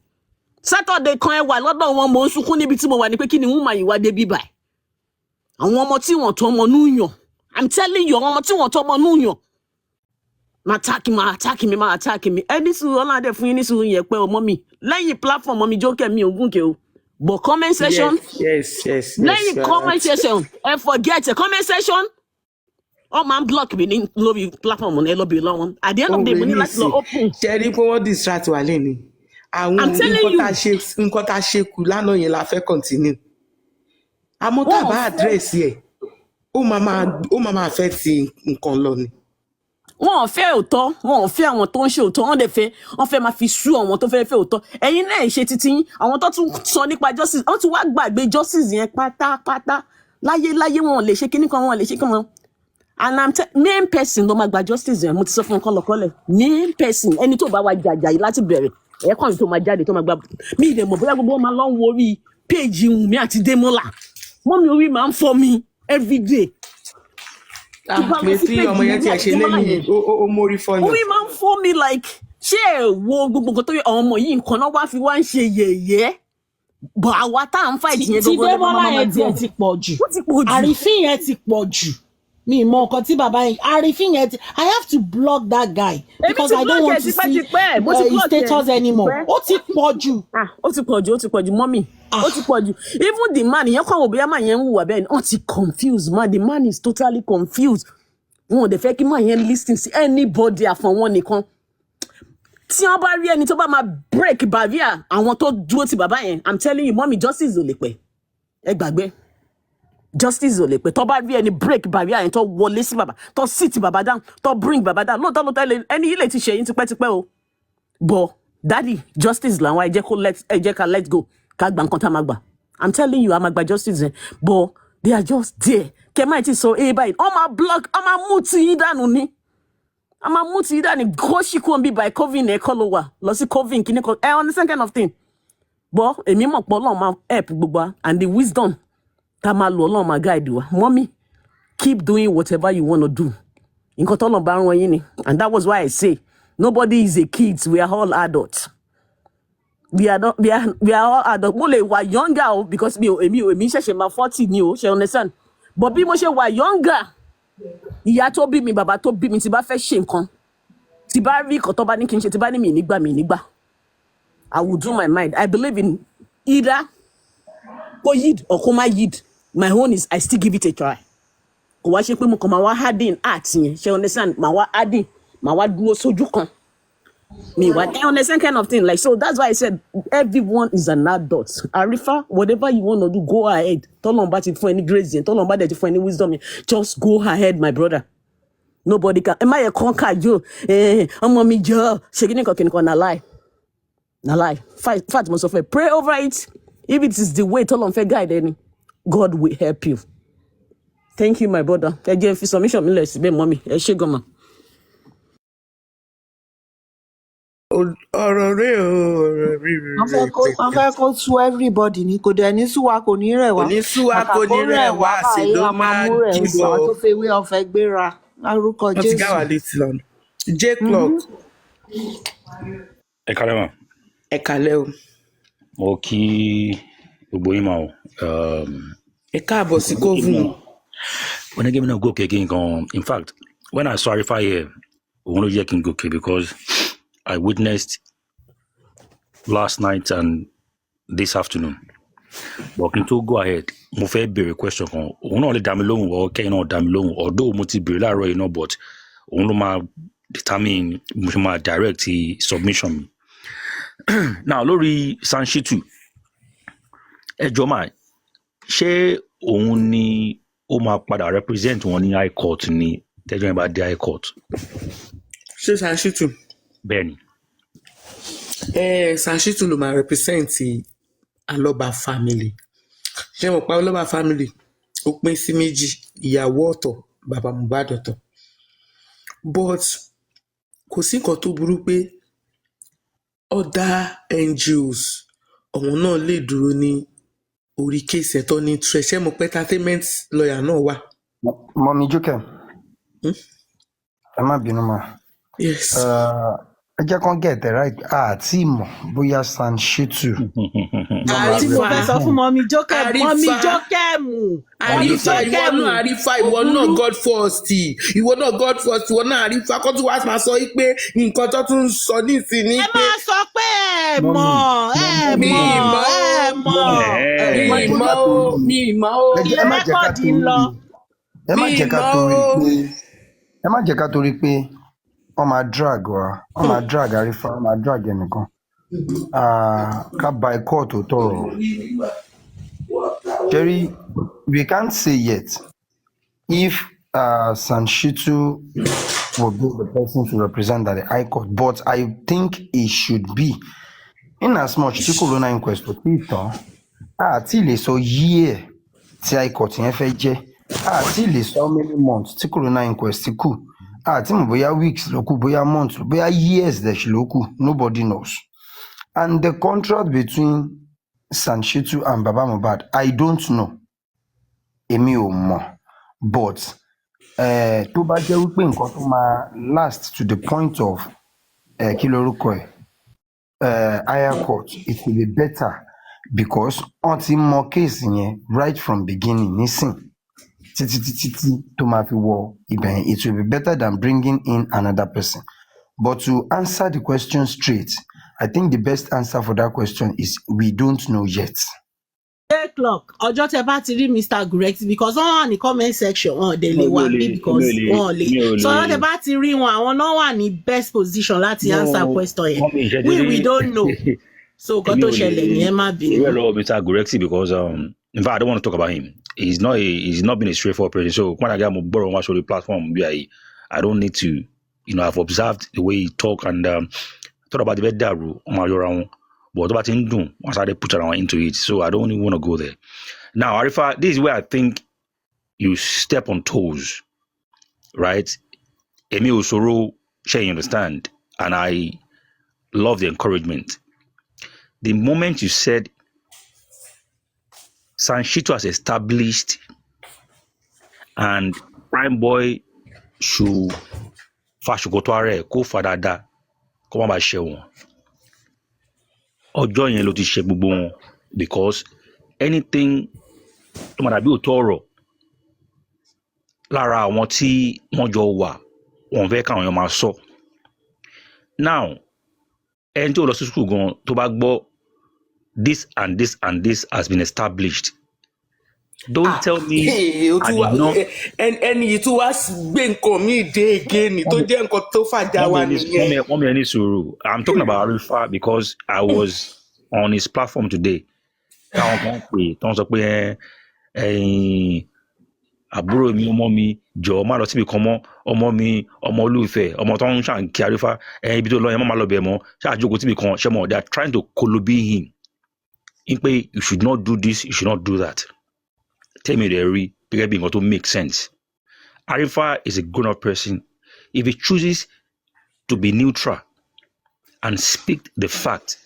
Saturday kan ẹ wà lọ́dọ̀ wọn mo ń sunkún níbi tí mo wà ní pé kí ni wọ́n máa yìí wá dé bíbà àwọn ọmọ tí wọ́n tó ọmọ núyàn I'm telling you àwọn ọmọ tí wọ́n tó ọmọ núyàn ma attack me ẹni sùúrù ọlọ́dẹ fún yín ní sùúrù yẹn pé ọmọ mi lẹ́yìn platform ọmọ mi jókè mi ògùnkè o but comment section lẹ́yìn comment section ẹ forget comment section ọ máa ń block mi ní lórí platform ẹ lọ́bì lọ́wọ́ at the end of the day mo ní láti lọ open. ṣe rí pé wọ́n distract wà lẹ́ni àwọn nǹkan tá a ṣe kù lánàá yẹn la fẹ́ continue àmọ́ tá a bá àdírẹ́sì ẹ̀ ó máa fẹ́ ti nǹkan lọ ni. Wọ́n fẹ́ òótọ́ wọ́n fẹ́ àwọn tó ń ṣe òótọ́ wọ́n fẹ́ máa fi sú àwọn tó fẹ́ òótọ́ ẹ̀yin náà ṣe títí yín àwọn tó tún sọ nípa justice wọ́n tún wá gbàgbé justice yẹn pátápátá láyé wọn lè ṣe kíní kan wọn lè ṣe kí wọn and main person ló máa gba justice yẹn mo ti sọ fún kọ́lọ̀kọ́lẹ̀ main person ẹni tó bá wá jàjà yìí láti bẹ̀rẹ̀ ẹ̀kọ́ tó máa jáde tó máa gba mi ìdè mọ̀ bóyá gbogbo wọn máa lọ wo orí péèjì Wùnmí àti Démọ́lá mọ́mi orí máa ń fọ́ mi everyday. Tí ọmọ yẹn ti ẹ̀ ṣe lẹ́yìn ó mórí fọyàn. Orí máa ń fọ́ mi like ṣé ẹ wo gbogbo nǹkan tó yẹ àwọn ọmọ yìí nǹkan náà wá fi wá ń ṣe yẹ̀yẹ́ bọ̀ àwa tá à ń fight yẹn gbogbo ẹgbẹ́ máa yẹn ti pọ̀ jù àrífín yẹn ti pọ̀ jù mi mọ nǹkan tí bàbá yẹn àrífín yẹn ti I have to block that guy because I don't want to see his status anymore ó ti pọ̀ jù. Ó ti pọ̀ jù mọ́mì ó ti pọ̀ jù even the man yẹn kọ́ àwọn òbí àmà yẹn ń wùwà bẹ́ẹ̀ ni wọ́n ti confused man the man is totally confused wọn ò dẹ̀ fẹ́ kí man yẹn listen sí anybody àfọwọ́n nìkan tí wọ́n bá rí ẹni tó bá máa break barrier àwọn tó dúró ti bàbá yẹn I'm telling you mọ́mì justice ò lè pẹ́ ẹ gbàgbé justice ò lè pẹ́ tó bá rí ẹni break barrier yẹn tó wọlé sí bàbá tó sit bàbá down tó bring bàbá down lóòótọ́ ẹni yìí lè ti ṣẹ̀yìn tipẹ́tipẹ́ o but daddy justice làwọn ẹ jẹ́ ká let go ká gba nǹkan tá a máa gbà I'm telling you a máa gba justice but they are just there kẹ́mà ti sọ báyìí ọ máa block ọ máa mú tí yín dànù ni a máa mú tí yín dànù kó ṣì kó ń bí by covid ẹ̀kọ́ ló wà lọ sí covid kìíní kan understand kind of thing but èmi mọ̀ pọ̀ Ọlọ́run máa help gbogbo and the wisdom Tamalo, Ọlọ́run máa guide wa. Mommy, keep doing whatever you want to do. Nǹkan t'Ọlọ́run bá rán yín ni. And that was why I say, nobody is a kid. We are all adults. We are all adults. Mo lè wà younger because èmi ṣẹ̀ṣẹ̀ máa 40 ni o, ṣe understand? But bí mo ṣe wà younger, ìyá tó bí mi, bàbá tó bí mi, tí bá fẹ́ ṣe nǹkan, tí bá rí nǹkan tó bá ní kí n ṣe, tí bá ní mi nígbà. I will do my mind. I believe in either go yid or kó má yid. My own is I still give it a try. Kò wá ṣe pé mo kàn máa wá adding art yẹn, ṣe understand? Máa wá adding, máa wá dúró sójú kan. Me, what I understand kind of thing. Like, so that's why I said everyone is an adult. Arifa, whatever you want to do, go ahead. Tọ́lọ́run bá ti fún any grace, tọ́lọ́run bá dẹ̀ ti fún any wisdom, just go ahead, my brother. Nobody can. Am I a conquer you? I'm me job. Shaking can lie. Na lie. Fight must of pray over it. If it is the way tọ́lọ́run fẹ́ guide any, God will help you. Thank you, my brother. Ẹ jẹ́ fi submission mi lẹ̀ síbẹ̀ mommy. Ẹ ṣé gan ma. ọ̀rọ̀ rẹ̀ o, ọ̀rọ̀ rẹ̀. wọ́n fẹ́ kó sú everybody ní kò dẹ̀ ní sú wa kò ní rẹ̀ wá. Kò ní sú wa, kò ní rẹ̀ wá, báyìí ṣèlú a máa mú rẹ̀ ń give sọ up. tó fẹ́ wé ọ̀fẹ́ gbéra lárúkọ Wọ́n ti gá wa Jésù. létí lọ́nà. J-Clock, ẹ kálẹ́ mà. ẹ kálẹ́ o. Mo kí gbogbo yín mà o. Ẹ káàbọ̀ sí Kóvùn. When I gave me a go kicking on, in fact, when I saw Arifa here, I wanted to get go because I witnessed last night and this afternoon. But can to go ahead, mo fẹ́ béèrè question kan. Òun náà lè dá mi lóhùn or kẹ́yìn náà dá mi lóhùn. Although mo ti béèrè láàárọ̀ yìí náà, but òun ló máa determine mo ṣe máa direct submission mi. Now lórí Sanshitu, ẹ jọ̀ọ́ mà, ṣé òun ni ó máa padà represent wọn ní high court ni tẹ́jọ́ yẹn bá dé high court? Ṣé Sanshitu? Bẹ́ẹ̀ni. Sanshitu ló máa represent Aloba family. Ṣé mo pa Aloba family? Ó pín sí méjì, ìyàwó ọ̀tọ̀, bàbá Mohbad ọ̀tọ̀. But kò sí nǹkan tó burú pé other NGOs ọ̀hún náà lè dúró ní orí kéèsì ẹ̀tọ́ ní interest. Ṣé mo pé entertainment lawyer náà wà? Mọ̀mí Jókè, ẹ má bínú mà. Yes. Ẹ jẹ́ kán get it right. Àti ìmọ̀ bóyá Sanshitu. Tí mo fẹ́ sọ fún mọ́mí Jókè mú. Arifa, ìwọ náà God first. Ìwọ náà Arifa, kó tún wá máa sọ pé nǹkan tó tún sọ nísìnyí ẹ pé máa sọ pé ẹ mọ̀. mi ìmọ̀ o. Rẹ́kọ̀dì ń lọ. Ẹ má jẹ́ ká torí pé wọ́n máa drag wa, wọ́n máa drag Arifa, wọ́n máa drag ẹnìkan. Ká boycott ò tọrọ. Jerry, we can't say yet if Sanshitu will be the person to represent at the High Court, but I think it should be. In as much tí corona inquest tó tí tán, àti lè sọ year tí High Court yẹn fẹ́ jẹ́, àti lè sọ how many months tí corona inquest ti kù, àti mọ̀ bóyá weeks ló kù, bóyá months, bóyá years dẹ̀ ṣì ló kù, nobody knows. And the contract between Sanshitu and Baba Mohbad, I don't know. Èmi ò mọ̀, but tó bá jẹ́ wípé nǹkan tó máa last to the point of kí lorúkọ ẹ̀ higher court, it will be better because wọ́n ti mọ case yẹn right from beginning nísìn títí tó máa fi wọ ibẹ̀ yẹn. It will be better than bringing in another person. But to answer the question straight, I think the best answer for that question is we don't know yet. J-Clock, ọjọ́ tẹ bá ti rí Mr. Correct because wọ́n wà ní comment section wọn dẹ̀ lè wá bí because wọ́n lè. So ọjọ́ tẹ bá ti rí wọn, àwọn náà wà ní best position láti answer question yẹn. We don't know. So nǹkan tó ṣẹlẹ̀ ní ẹ má bínú. Well, Mr. Correct because in fact I don't want to talk about him. He's not been a straightforward person. So when I get more borrow on the platform, I don't need to, I've observed the way he talk and thought about the bed daru on my around. But what in do once I put around into it, so I don't even want to go there. Now, Arifa, this is where I think you step on toes, right? Emi Osoro, you understand, and I love the encouragement. The moment you said Sanshito has established and Prime Boy should fàṣùkòtò ara ẹ̀ kó fà dáadáa kó má bàa ṣe wọn. Ọjọ́ yẹn ló ti ṣe gbogbo wọn because anything tó máa dàbí òótọ́ ọ̀rọ̀ lára àwọn tí wọ́n jọ wà wọ́n fẹ́ káwọn èèyàn máa sọ. Now ẹni tí ó lọ sí school gan tó bá gbọ́ this and this and this has been established. Don't tell me ẹni yìí tún wá gbé nǹkan míì dé again tó jẹ́ nǹkan tó fàjà wa nìyẹn. Wọ́n mi ẹni sùúrù. I'm talking about Arifa because I was on his platform today. Táwọn kan pè tó ń sọ pé àbúrò mi ọmọ mi jọ̀ọ́ má lọ síbi kan mọ́ ọmọ mi ọmọ olúfẹ́ ọmọ tó ń ṣàǹkì Arifa ibi tó lọ yẹn má lọ bẹ̀ mọ́ ṣáàjókòó síbi kan ṣe mọ́ they are trying to kolobi him in pé you should not do this, you should not do that. Tell me the rí gẹ́gẹ́ bí nǹkan tó make sense. Arifa is a grown-up person. If he chooses to be neutral and speak the fact,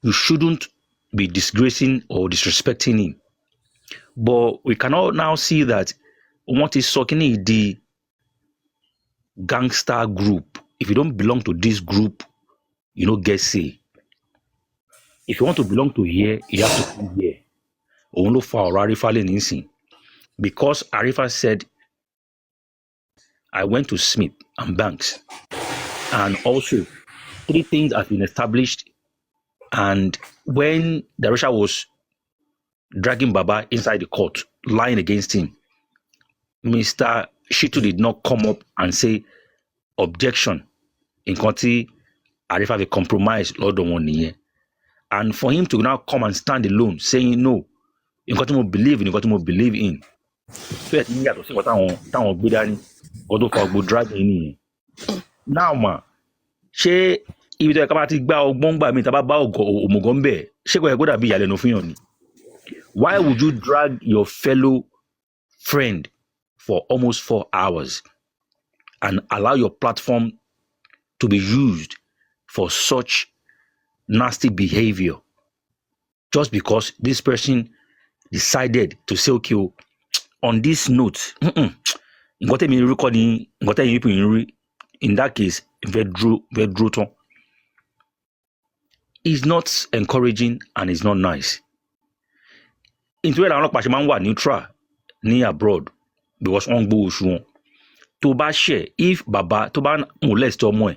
you shouldn't be disgracing or disrespecting him. But we cannot now see that what is talking the gangster group. If you don't belong to this group, you don't get say. If you want to belong to here, you have to come here. Only for Arifa Leninsin. Because Arifa said, I went to Smith and Banks. And also, 3 things have been established. And when Darusha was dragging Baba inside the court, lying against him, Mr. Shitu did not come up and say, objection. In Konti, Arifa will compromise Lord Omoniye. And for him to now come and stand alone, saying, no, in got to believe in. So that you have to see what táwọn gbé dání, ọdún fa gbó drag in. Now, ma, ṣé ibi tó yẹ ká bá ti gbá ọgbọ́n gbà mí tá bá bá òmùgọ̀ ń bẹ̀, ṣé kò yẹ kó dàbí ìyàlẹ́nu fún yàn ni? Why would you drag your fellow friend for almost 4 hours and allow your platform to be used for such nasty behavior just because this person decided to say, okay, on this note, in that case, is not encouraging and is not nice. Into it, I'm not neutral near abroad because on go to ba share if Baba to ban molest or more.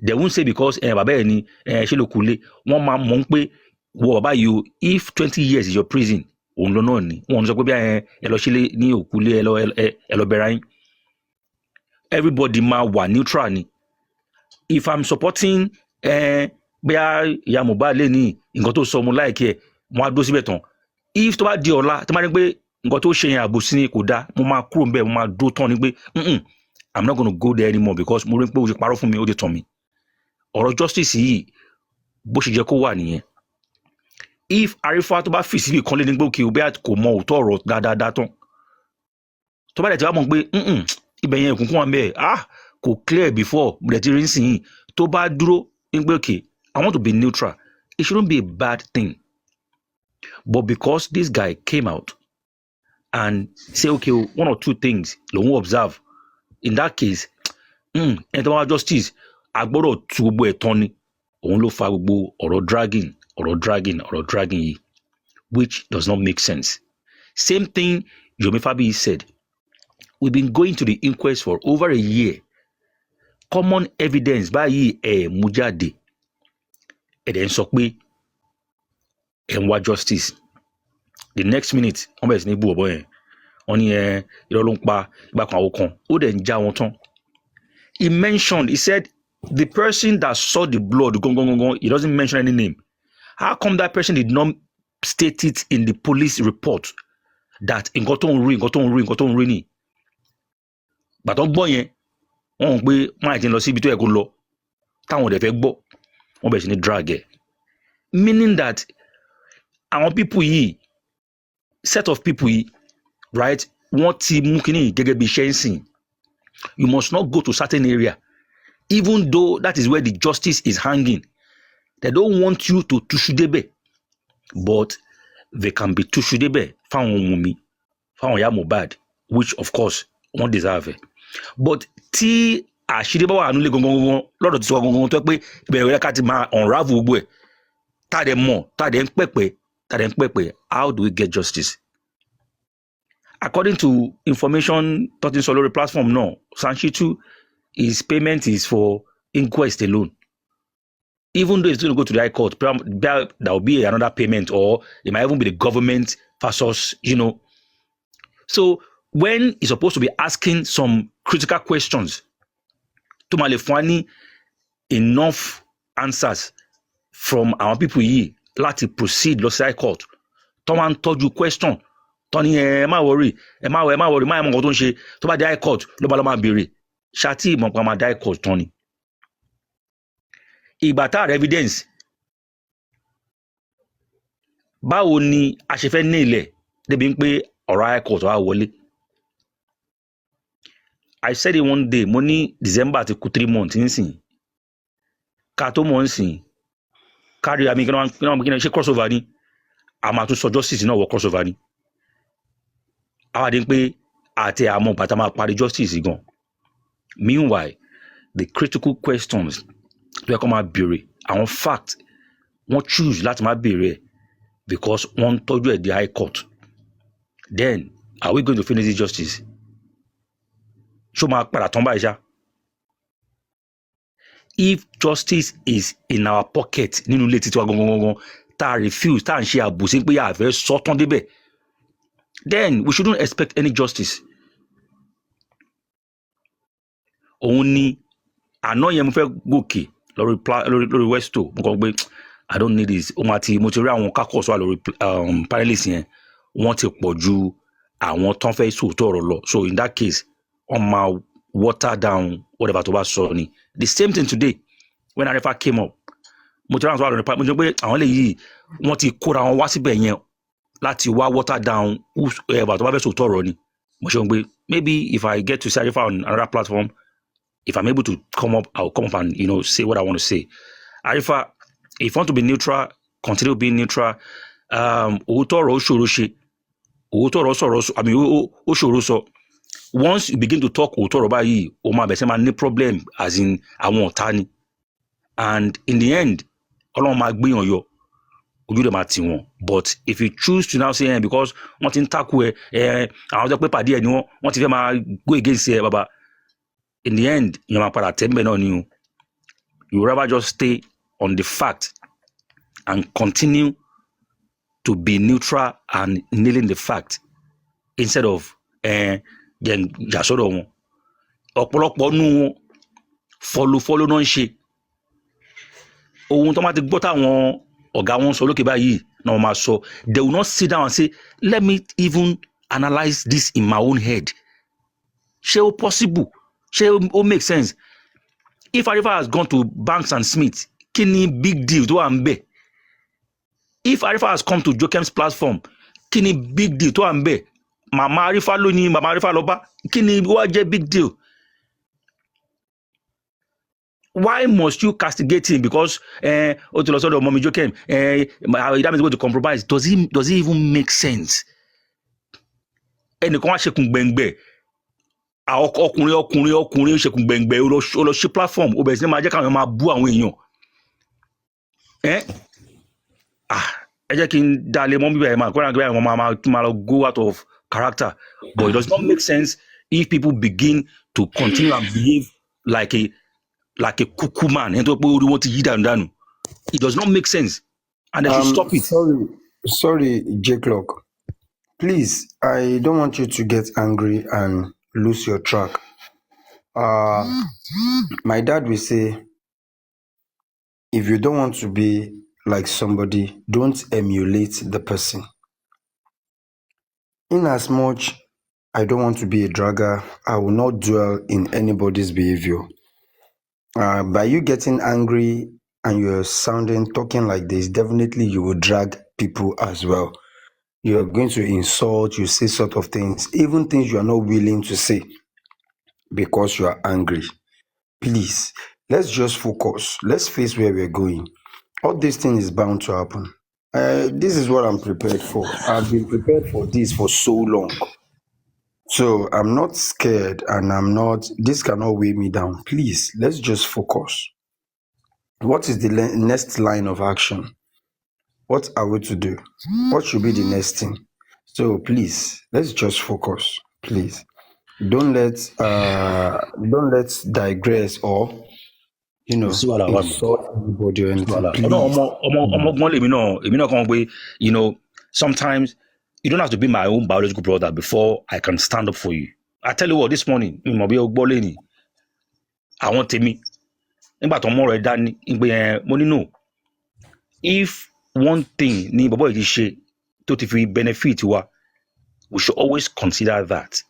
They won't say because Baba any Shilokule, one man monk pay Baba you if 20 years is your prison. One no ni one so be elo shile ni okule elo berain. Everybody ma wa neutral ni. If I'm supporting bia ya Mohbad le ni nǹkan tó sọ mo like e mo ado síbẹ̀ tán. If to ba di ọ̀la tó ma ní pé nǹkan tó ṣe yẹn àbòsí ni kò dá mo ma kúrò ńbẹ̀ mo ma dó tán ni pé I'm not going to go there anymore because mo rí pé ó ti parọ́ fún mi ó ti tàn mí. Ọ̀rọ̀ justice yìí bó ṣe jẹ́ kó wà nìyẹn. If Arifa tó bá fi síbi kan lé ní pé òkè ó bẹ́ẹ̀ kò mọ òótọ́ ọ̀rọ̀ dáadáa tán tó bá dẹ̀ ti wá mọ̀ pé ibẹ̀ yẹn òkùnkùn wà ńbẹ̀ kò clear before mo dẹ̀ ti rí nísìnyí tó bá dúró ní pé òkè I want to be neutral. It shouldn't be a bad thing. But because this guy came out and say, okay, 1 or 2 things, long observe. In that case, and the justice, agbọ́dọ̀ tú gbogbo ẹ̀tàn ni, òun ló fa gbogbo ọ̀rọ̀ dragging, which does not make sense. Same thing Yomi Fabi said. We've been going to the inquest for over a year. Common evidence báyìí mú jáde. Then sọ pé wá justice. The next minute, wọ́n bẹ̀rẹ̀ sí ní bú ọ̀bọ yẹn. Wọ́n ní irọ́ ló ń pa ìgbà kan àwọn kan. Ó dẹ̀ ń já wọn tán. He said, the person that saw the blood, he doesn't mention any name. How come that person did not state it in the police report that nǹkan tó ń rí ni? Bàtọ́ gbọ́ yẹn, wọ́n ń pé máa ti lọ sí ibi tó yẹ kó lọ. Táwọn ọ̀dẹ̀ fẹ́ gbọ́, wọ́n bẹ̀rẹ̀ sí ní drag ẹ̀. Meaning that àwọn people yìí, set of people yìí, right, wọ́n ti mú kíní gẹ́gẹ́ bí iṣẹ́ ń sìn. You must not go to certain area, even though that is where the justice is hanging. They don't want you to tushudebe. But they can be too shudebe fáwọn Wunmi, fáwọn ìyá Mohbad, which of course wọ́n deserve. But tí àṣírí bá wà nílé gangan lọ́dọ̀ tí sọ gangan tó pé ìbẹ̀rẹ̀ ká ti máa unravel gbogbo ẹ̀ tá dẹ̀ mọ̀ tá dẹ̀ ń pẹ̀pẹ̀, how do we get justice? According to information tó ti ń sọ lórí platform náà, Sanshitu, his payment is for inquest alone. Even though it's going to go to the High Court, there will be another payment, or it might even be the government versus, So when he's supposed to be asking some critical questions, to Malefwani, enough answers from our people here, láti proceed lọ sí High Court, tó wá ń tọ́jú question, tó ní ẹ má worry, má mọ̀ nǹkan tó ń ṣe, tó bá dé High Court ló bá lọ́ máa béèrè, ṣáàtì ìmọ̀ pa máa dé High Court tán ni. Ìgbà tá àrẹ evidence, báwo ni a ṣe fẹ́ ní ilẹ̀ débi pé ọ̀rọ̀ High Court wá wọlé? I said it one day, mo ní December ti kú 3 months nísìn, ká tó mọ̀ nísìn, kárí àmì kí wọ́n ṣe crossover ni, a máa tún sọ justice náà wọ crossover ni. Àwa dé pé àti àmọ́ bàtà máa parí justice gan. Meanwhile, the critical questions tó yẹ kó máa béèrè, àwọn fact wọ́n choose láti máa béèrè because wọ́n ń tọ́jú ẹ̀ di High Court. Then are we going to finish this justice? Ṣó máa padà tán báyìí ṣá? If justice is in our pocket nínú ilé títí wa gangan tá a refuse, tá a ń ṣe àbòsí pé a fẹ́ sọ tán débẹ̀, then we shouldn't expect any justice. Òun ni àná yẹn mo fẹ́ gòkè lórí Westo, mo kàn gbé I don't need this. Mo ti rí àwọn kákọ̀ọ́sọ wà lórí panelist yẹn, wọ́n ti pọ̀ ju àwọn tán fẹ́ sòótọ́ ọ̀rọ̀ lọ. So in that case, wọ́n máa water down whatever tó bá sọ ni. The same thing today when Arifa came up, mo ti rí àwọn tó wà lórí panelist, mo jẹ́ pé àwọn lè yí wọ́n ti kóra wọn wá síbẹ̀ yẹn láti wá water down whoever tó bá fẹ́ sòótọ́ ọ̀rọ̀ ni. Mo ṣe ń gbé maybe if I get to see Arifa on another platform, if I'm able to come up, I'll come up and say what I want to say. Arifa, if you want to be neutral, continue being neutral. Òótọ́ ọ̀rọ̀ ó ṣòro ṣe, òótọ́ ọ̀rọ̀ sọ̀rọ̀, ó ṣòro sọ. Once you begin to talk òótọ́ ọ̀rọ̀ báyìí, ó máa bẹ̀rẹ̀ sí máa ní problem as in àwọn ọ̀tá ni. And in the end, Ọlọ́run máa gbéyàn yọ, ojú rẹ̀ máa tì wọ́n. But if you choose to now say because wọ́n ti ń takú àwọn ọjọ́ pé pàdé ẹ̀ ni wọ́n ti fẹ́ máa go against ẹ bàbá, in the end, you máa padà tẹ́ńbẹ̀ náà ni o. You rather just stay on the fact and continue to be neutral and nailing the fact instead of jàsọ́dọ̀ wọn. Ọ̀pọ̀lọpọ̀ nú wọn follow náà ń ṣe. Ohun tó máa ti gbọ́ táwọn ọ̀gá wọn sọ lókè báyìí náà wọ́n máa sọ. They will not sit down and say, let me even analyse this in my own head. Ṣé ó possible? Ṣé ó make sense? If Arifa has gone to Banks and Smith, kí ni big deal tó wà ń bẹ̀? If Arifa has come to Jokem's platform, kí ni big deal tó wà ń bẹ̀? Màmá Arifa ló ní Màmá Arifa lọ bá, kí ni wá jẹ́ big deal? Why must you castigate him because ó ti lọ sọ́dọ̀ Mọ́mí Jokem, that means going to compromise? Does it even make sense? Ẹnìkan wá ṣekùn gbẹ̀ngbẹ̀, ọkùnrin ṣekùn gbẹ̀ngbẹ̀, ó lọ ṣe platform, ó bẹ̀rẹ̀ sí ní máa jẹ́ káwọn máa bú àwọn èèyàn. Ẹ jẹ́ kí n dalẹ̀ mọ́ bíbẹ̀ máa kọ́ra gbé àwọn máa lọ go out of character, but it does not make sense if people begin to continue and behave like a cuckoo man. Ẹni tó pé orí wọn ti yí dànù. It does not make sense, and they should stop it. Sorry, J-Clock. Please, I don't want you to get angry and lose your track. My dad will say, if you don't want to be like somebody, don't emulate the person. In as much I don't want to be a dragger, I will not dwell in anybody's behavior. By you getting angry and you're talking like this, definitely you will drag people as well. You're going to insult, you say sort of things, even things you are not willing to say because you are angry. Please, let's just focus. Let's face where we're going. All this thing is bound to happen. This is what I'm prepared for. I've been prepared for this for so long. So I'm not scared and this cannot weigh me down. Please, let's just focus. What is the next line of action? What are we to do? What should be the next thing? So please, let's just focus. Please. Don't let's digress or See what I want. insult anybody or anything. No, Please. sometimes you don't have to be my own biological brother before I can stand up for you. I tell you what, this morning, I want me. No. If one thing ni babo is share to benefit we should always consider that.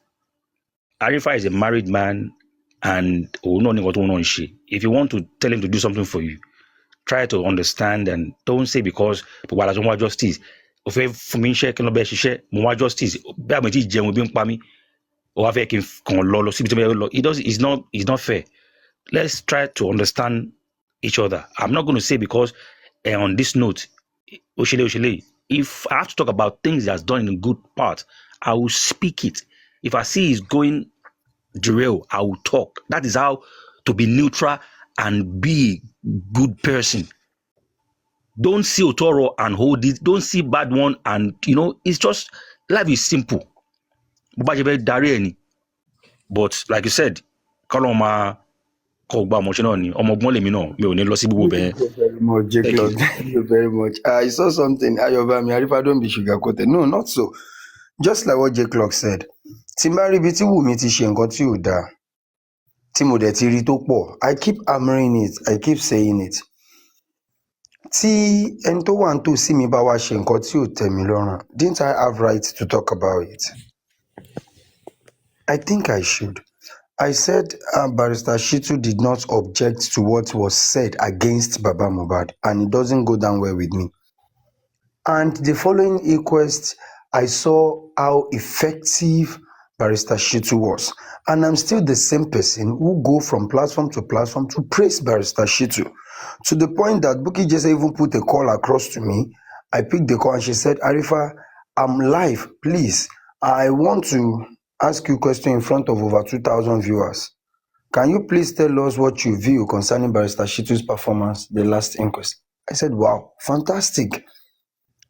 Arifa is a married man and if you want to tell him to do something for you, try to understand and don't say because justice. Justice, it's not fair. Let's try to understand each other. I'm not going to say because on this note, if I have to talk about things that's done in a good part, I will speak it. If I see it's going derail, I will talk. That is how to be neutral and be a good person. Don't see Otoro and hold it. Don't see bad one and it's just life is simple. But like you said, Kaloma Thank you very much, J-Clock. Thank you very much. I saw something. Arifa, don't be sugar-coated. No, not so. Just like what J-Clock said. Timbari biti Wumi ti ṣe nǹkan tí ò dáa. Tí mo dẹ̀ ti rí tó pọ̀. I keep hammering it. I keep saying it. Tí ẹni tó wà nítòsí mi bá wá ṣe nǹkan tí ò tẹ́ mi lọ́rùn, didn't I have right to talk about it? I think I should. I said Barrister Shitu did not object to what was said against Baba Mohbad, and it doesn't go down well with me. And the following inquest, I saw how effective Barrister Shitu was. And I'm still the same person who go from platform to platform to praise Barrister Shitu. To the point that Bukky just even put a call across to me. I picked the call and she said, Arifa, I'm live, please. I want to ask you a question in front of over 2,000 viewers. Can you please tell us what you view concerning Barrister Shitu's performance, the last inquest? I said, wow, fantastic.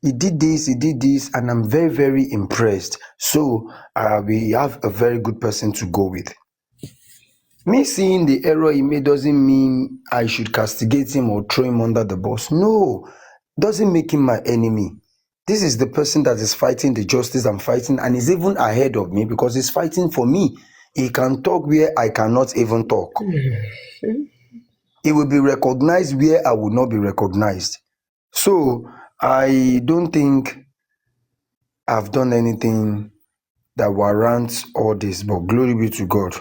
He did this, and I'm very, very impressed. So we have a very good person to go with. Me seeing the error he made doesn't mean I should castigate him or throw him under the bus. No, doesn't make him my enemy. This is the person that is fighting the justice I'm fighting, and is even ahead of me because he's fighting for me. He can talk where I cannot even talk. He will be recognized where I will not be recognized. So I don't think I've done anything that warrants all this, but glory be to God.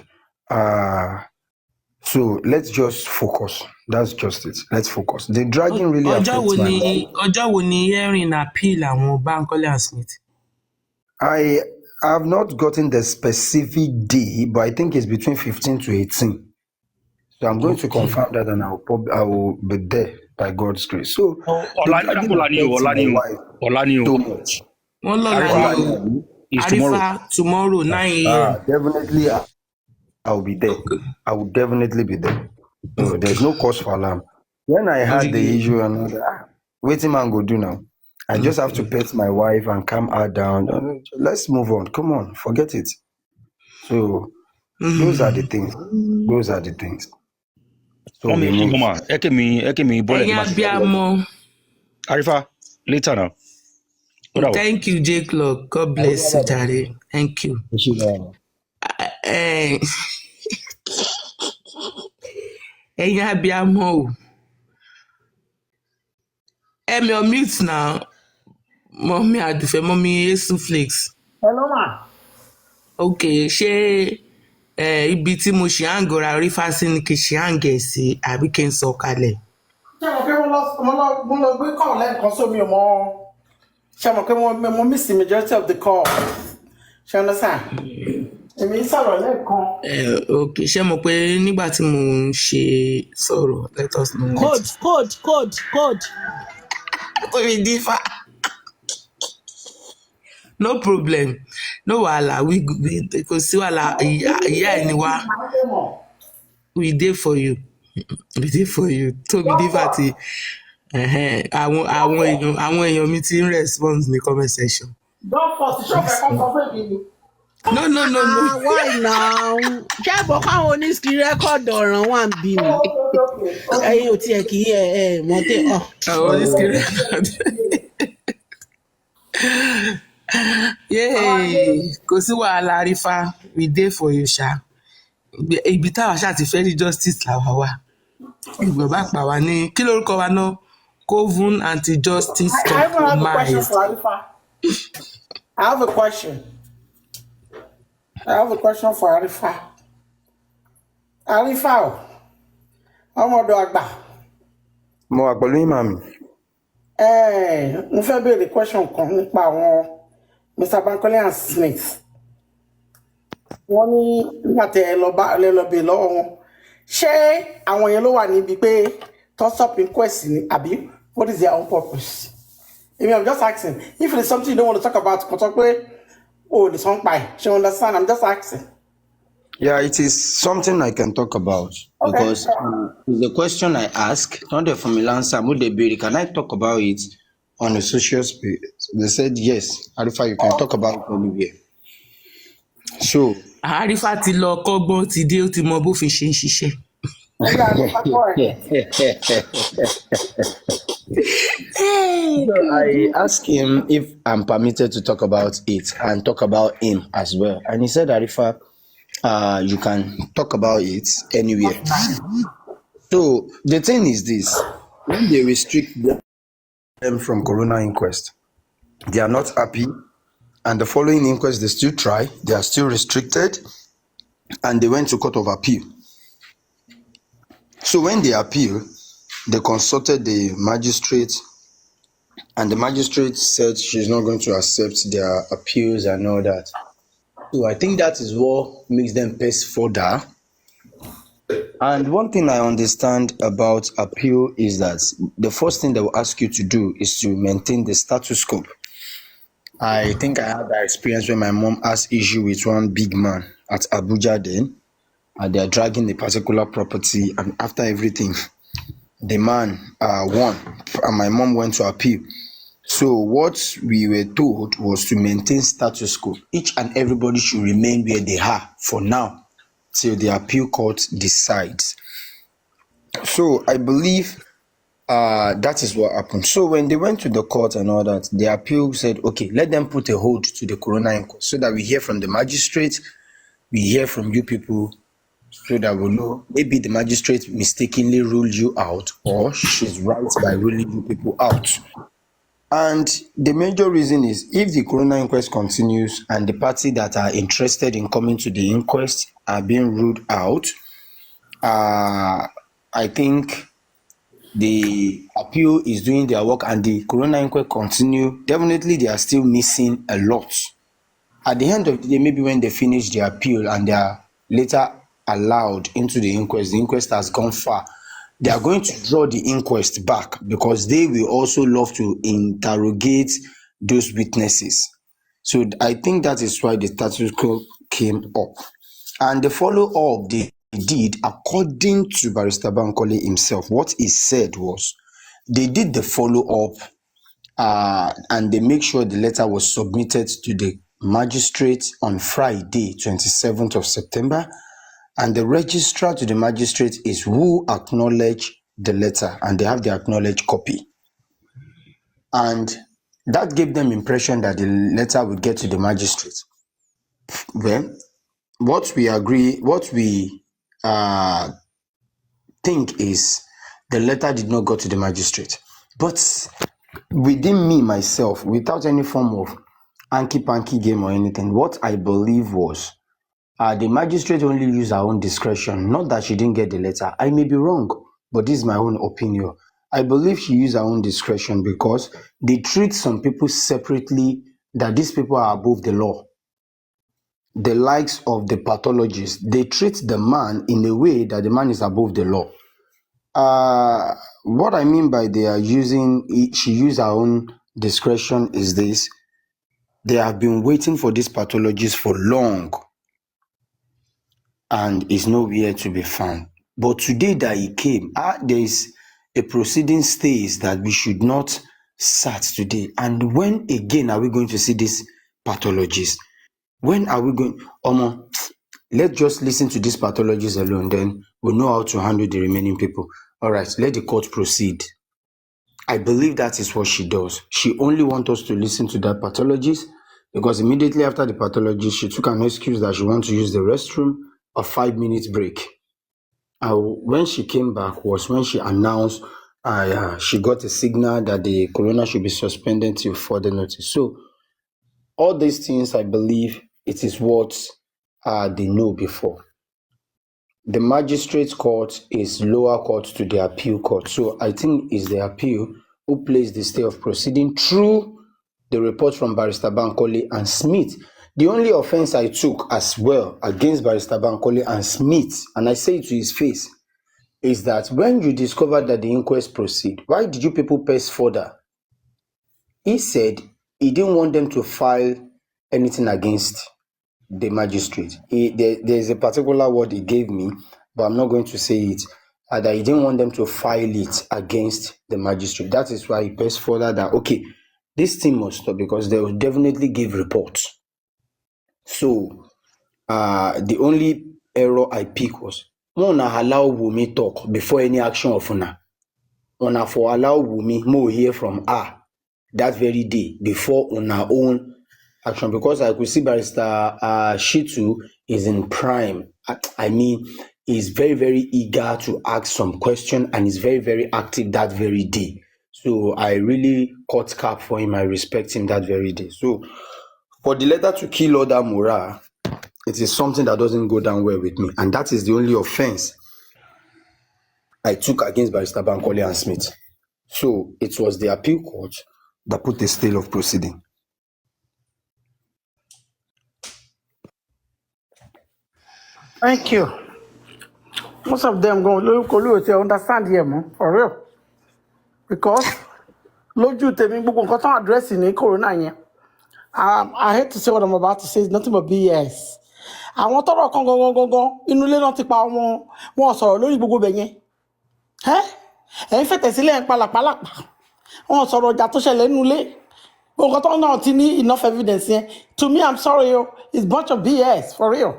So let's just focus. That's just it. Let's focus. The dragging really affects my life. Ọjọ́ wo ni hearing appeal àwọn Bankole and Smith? I have not gotten the specific day, but I think it's between 15 to 18. So I'm going to confirm that, and I will be there by God's grace. So the dragging affects my wife so much. Arifa tomorrow 9 a.m. Definitely, I will be there. I will definitely be there. So there's no cause for alarm. When I had the issue and all that, waiting man go do now. I just have to pet my wife and calm her down. Let's move on. Come on, forget it. So those are the things. Those are the things. So we move. Arifa, later now. Thank you, J-Clock. God bless you, Daddy. Thank you. Ẹ̀yin abiyamọ o. Ẹ̀mi on mute now. Mommy Adufe, Mommy Esuflex. Hello ma. Okay, ṣé ibi tí mo ṣe àǹgọ̀rà Arifa sí ni kì í ṣe àǹgẹ̀ sí àbí kí n sọ kalẹ̀? Ṣé mo pé mo lọ gbé call lẹ́ẹ̀kan sómi ọmọ. Ṣé mo pé mo miss the majority of the call. Ṣé understand? Èmi sọ̀rọ̀ lẹ́ẹ̀kan. Okay, ṣé mo pé nígbà tí mo ń ṣe sọ̀rọ̀, let us know. Code. Tó fi dífá. No problem. No wahala. We kò sí wàhálà. Ìyá ẹ̀ ni wá. We dey for you. We dey for you. Tóbi Diva ti àwọn èèyàn mi ti ń respond ní comment section. Don't force the show for comfort. No. Why now? Ṣé ẹ̀bọ̀ káwọn oníṣkì rẹ́kọ̀dù ọ̀ràn wà ń bí ni? Ẹyin ò tiẹ̀ kì í mọ́tẹ́ ọ̀. Àwọn oníṣkì record. Kò sí wàhálà Arifa. We dey for you ṣá. Ibi táwa ṣáà ti fẹ́ rí justice làwa wà. Ìgbọ̀n bá pa wá ní kí lórúkọ wa náà? Coven Anti-Justice Compromise. I have a question for Arifa. Arifa o, ọmọdé àgbà. Mo wà pẹ̀lú yín, màmí. Mo fẹ́ béèrè question kan nípa àwọn Mr. Bankole and Smith. Wọ́n ní nígbà tẹ ẹ lọ bèè lọ́wọ́ wọn. Ṣé àwọn yẹn ló wà níbi pé toss-up inquest ni àbí what is their own purpose? I mean, I'm just asking. If it's something you don't want to talk about, the song by. You understand? I'm just asking. Yeah, it is something I can talk about because the question I ask, not the formula answer, can I talk about it on a social space? They said yes. Arifa, you can talk about it anywhere. So Arifa ti lọ kọ́gbọ́n ti dé ó ti mọ bó fi ṣe ń ṣiṣẹ́. So I asked him if I'm permitted to talk about it and talk about him as well. And he said, Arifa, you can talk about it anywhere. So the thing is this, when they restrict them from Corona inquest, they are not happy. And the following inquest, they still try. They are still restricted. And they went to Court of Appeal. So when they appeal, they consulted the magistrate, and the magistrate said she's not going to accept their appeals and all that. So I think that is what makes them press further. And one thing I understand about appeal is that the first thing they will ask you to do is to maintain the status quo. I think I had that experience when my mom has issue with one big man at Abuja then. They are dragging a particular property, and after everything, the man won, and my mom went to appeal. So what we were told was to maintain status quo. Each and everybody should remain where they are for now, till the appeal court decides. So I believe that is what happened. So when they went to the court and all that, the appeal said, okay, let them put a hold to the Corona inquest so that we hear from the magistrate, we hear from you people, so that we'll know maybe the magistrate mistakenly ruled you out or she's right by ruling you people out. And the major reason is if the Corona inquest continues and the party that are interested in coming to the inquest are being ruled out, I think the appeal is doing their work and the Corona inquest continue. Definitely they are still missing a lot. At the end of the day, maybe when they finish the appeal and they are later allowed into the inquest has gone far, they are going to draw the inquest back because they will also love to interrogate those witnesses. So I think that is why the status quo came up. And the follow-up they did, according to Barrister Bankole himself, what he said was they did the follow-up and they make sure the letter was submitted to the magistrate on Friday, 27th of September. And the registrar to the magistrate is who acknowledged the letter, and they have the acknowledged copy. And that gave them impression that the letter would get to the magistrate. Well, what we think is the letter did not go to the magistrate. But within me, myself, without any form of hanky-panky game or anything, what I believe was the magistrate only used her own discretion, not that she didn't get the letter. I may be wrong, but this is my own opinion. I believe she used her own discretion because they treat some people separately, that these people are above the law. The likes of the pathologists, they treat the man in a way that the man is above the law. What I mean by she used her own discretion is this. They have been waiting for this pathologist for long and is nowhere to be found. But today that he came, there is a proceeding states that we should not start today. And when again are we going to see this pathologist? When are we going? Let's just listen to this pathologist alone, then we'll know how to handle the remaining people. All right, let the court proceed. I believe that is what she does. She only wants us to listen to that pathologist because immediately after the pathologist, she took an excuse that she wants to use the restroom, a 5-minute break. When she came back was when she announced she got a signal that the coroner should be suspended till further notice. So all these things, I believe it is what they know before. The magistrate court is lower court to the appeal court. So I think it's the appeal who plays the stay of proceeding through the report from Barrister Bankole and Smith. The only offense I took as well against Barrister Bankole and Smith, and I say it to his face, is that when you discovered that the inquest proceed, why did you people press further? He said he didn't want them to file anything against the magistrate. There's a particular word he gave me, but I'm not going to say it. That he didn't want them to file it against the magistrate. That is why he pressed further that, okay, this thing must stop because they will definitely give reports. So the only error I pick was, one allow Wumi talk before any action of una. Una for allow Wumi more hear from her that very day before una own action, because I could see Barrister Shitu is in prime. I mean, he's very, very eager to ask some question and he's very, very active that very day. So I really cut cap for him. I respect him that very day. So for the letter to kill Oda Mura, it is something that doesn't go down well with me. And that is the only offense I took against Barrister Bankole and Smith. So it was the appeal court that put a stay of proceeding. Thank you. Most of them go to understand here, man, for real. Because lójú tèmi gbogbo nǹkan tán address ní corona yẹn. I hate to say what I'm about to say, it's nothing but BS. Àwọn tọ́rọ̀ kan gangan inú ilé náà ti pa wọn sọ̀rọ̀ lórí gbogbo bẹ̀ yẹn. Ẹ̀yin fẹ̀tẹ̀ sílẹ̀ ń palàpalàpà. Wọn sọ̀rọ̀ ọjà tó ṣẹlẹ̀ nínú ilé. Gbogbo nǹkan tán náà ti ní enough evidence yẹn. To me, I'm sorry, it's bunch of BS, for real.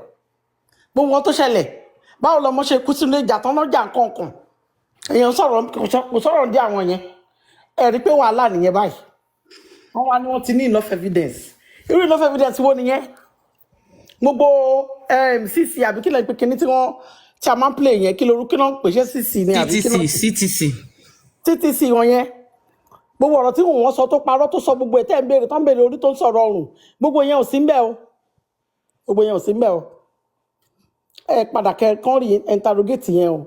Gbogbo nǹkan tó ṣẹlẹ̀, báwo lọmọ ṣe kú sínú ìjà tán náà jà nǹkan. Èèyàn sọ̀rọ̀ kò sọ̀rọ̀ dí àwọn yẹn. Ẹ rí pé wàhálà nìyẹn báyìí. Wọ́n wá ní wọ́n ti ní enough evidence. Irú enough evidence wo nìyẹn? Gbogbo CC àbí kí lẹ́yìn pé kíní tí a máa ń play yẹn kí lorúkọ náà ń pè ṣe CC ni àbí kí náà TTC wọn yẹn. Gbogbo ọ̀rọ̀ tí wọ́n sọ tó parọ́ tó sọ gbogbo ẹ̀ tẹ́ ń béèrè tó ń béèrè orí tó ń sọ̀rọ̀ ọ̀run. Gbogbo yẹn ò sí ń bẹ̀ o. Gbogbo yẹn ò sí ń bẹ̀ o. Ẹ padà kàn rí interrogate yẹn o.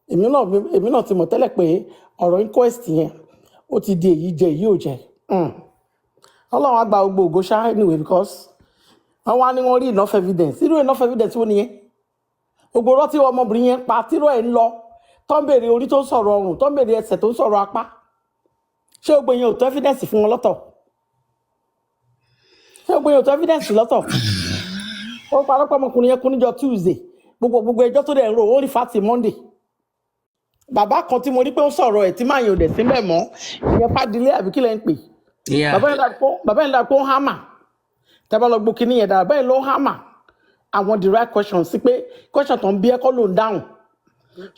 Èmi náà ti mọ̀ tẹ́lẹ̀ pé ọ̀rọ̀ inquest yẹn ó ti di èyí jẹ èyí ò jẹ. Ọlọ́run á gba gbogbo ògo ṣá anyway because wọ́n wá ní wọ́n rí enough evidence. Irú enough evidence wo nìyẹn? Gbogbo ọ̀rọ̀ tí ọmọbìnrin yẹn pa tíró ẹ̀ ń lọ tó ń béèrè orí tó ń sọ̀rọ̀ ọrùn tó ń béèrè ẹsẹ̀ tó ń sọ̀rọ̀ apá. Ṣé gbogbo yẹn ò tó evidence fún wọn lọ́tọ̀? Ṣé gbogbo yẹn ò tó evidence lọ́tọ̀? Ó parọ́ pé ọmọkùnrin yẹn kú níjọ́ Tuesday. Gbogbo ẹjọ́ tó dẹ̀ ń rò ó rí fati Monday. Bàbá kan tí mo rí pé ó sọ̀rọ̀ ẹ̀ tí máa yàn ò dẹ̀ síbẹ̀ mọ́ ìyẹn Fádilé àbí kí lẹ́ ń pè. Bàbá yẹn dà pé ó ń hámà. Tẹ́bá lọ gbó kinní yẹn dà bẹ́ẹ̀ ló ń hámà. Àwọn the right question sí pé question tó ń bí ẹ̀kọ́ ló ń dáhùn.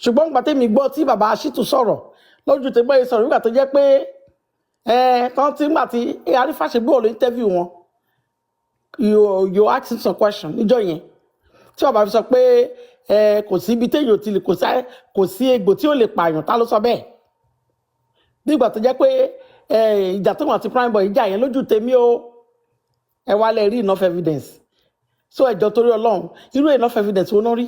Ṣùgbọ́n nígbà tẹ́mi gbọ́ tí bàbá Shitu sọ̀rọ̀ lójú tẹ́gbọ́ yẹn sọ̀rọ̀ nígbà tó jẹ́ pé tán tí nígbà tí Arifa ṣe gbé òòlù interview wọn you ask some question níjọ́ yẹn tí bàbá fi sọ pé kò sí ibi téèyàn ti lè kò sí egbò tí ó lè pààyàn ta ló sọ bẹ́ẹ̀ nígbà tó jẹ́ pé ìjà tó wọn àti prime boy ìjà yẹn lójú tèmi o ẹ wá lè rí enough evidence so ẹjọ́ torí Ọlọ́run irú enough evidence wo náà rí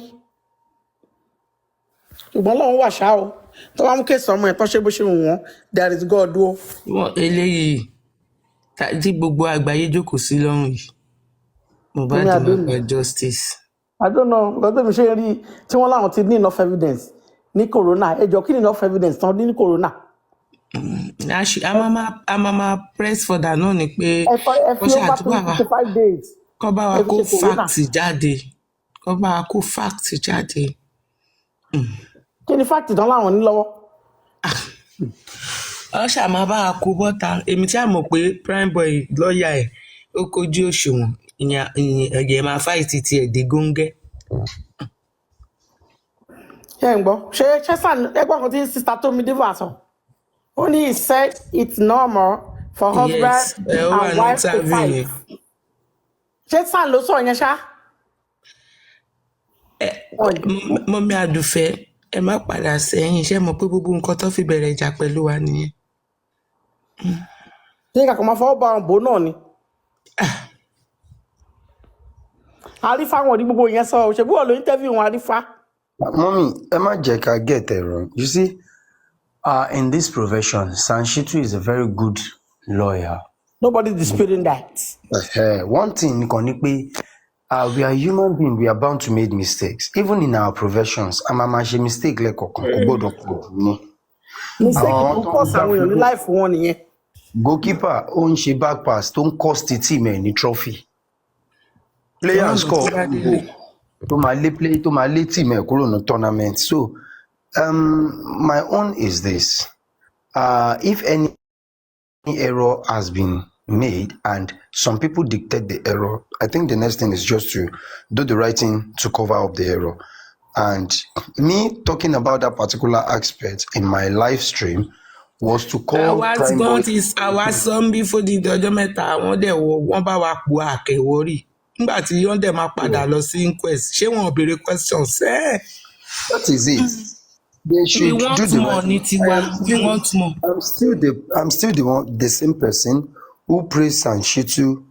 ṣùgbọ́n Ọlọ́run wà ṣá o tó bá mú kéèsì ọmọ ẹ̀ tán ṣe bó ṣe wù wọ́n there is God o. Eléyìí tí gbogbo àgbáyé jókòó sí lọ́rùn yìí Mohbad máa gba justice. I don't know lọ́dọ̀ mi ṣe rí tí wọ́n láwọn ti ní enough evidence ní corona ẹjọ́ kí ni enough evidence tán ní corona a máa press further náà ni pé ẹ kó fi over ṣàdúrà wa 365 days kó bá wa ẹ fi kó ṣe corona. fact jáde kó bá wa kó fact jáde. Kí ni fact tán láwọn ní lọ́wọ́? Ó ṣàmà bá wa kó bọ́ta èmi tí a mọ̀ pé prime boy lọ́ọ̀yà ẹ̀ ó kojú òṣùwọ̀n ẹ̀jẹ̀ máa fáìtì tiẹ̀ dé góńgẹ́. Ṣé ń gbọ́? Ṣé sàn ẹgbọ́n kan tí Sister Tomi Diva sọ? Only he said it's normal for husband Yes, ó wà and ní wife to interview fight. yẹn. Ṣé sàn ló sọ yẹn ṣá? Mọ́mí Àdùfẹ́ ẹ má padà sẹ́yìn ṣé mọ̀ pé gbogbo nǹkan tó fi bẹ̀rẹ̀ ìjà pẹ̀lú wa nìyẹn. Ṣé kàkọ́ máa fọwọ́ bá wọn bò náà ni? Arifa wọn ní gbogbo yẹn sọ ọ́ ṣe bí wọ́n lo interview wọn Arifa. Mommy, Emma Jeka, get it wrong. You see, in this profession, Sanshitu is a very good lawyer. Nobody disputing that. One thing, we are human beings, we are bound to make mistakes. Even in our professions, I'm a mistake like Mistake ló cause àwọn èèyàn ní life wọn nìyẹn. Goalkeeper, ó ń ṣe back pass, tó ń cost team ẹ̀ ní trophy. Player score, tó máa lé team ẹ̀ kúrò ní tournament. So, my own is this. If any error has been made and some people dictate the error, I think the next thing is just to do the right thing to cover up the error. And me talking about that particular aspect in my live stream was to call our zombie for the ọjọ́ mẹ́ta àwọn dẹ̀ wọ́n bá wa po àkẹ́wọ́rì nígbà tí wọ́n dẹ̀ máa padà lọ sí inquest ṣé wọ́n béèrè questions That is it. They should we want do the more ní tiwa we want more. I'm still the same person who praised Sanshitu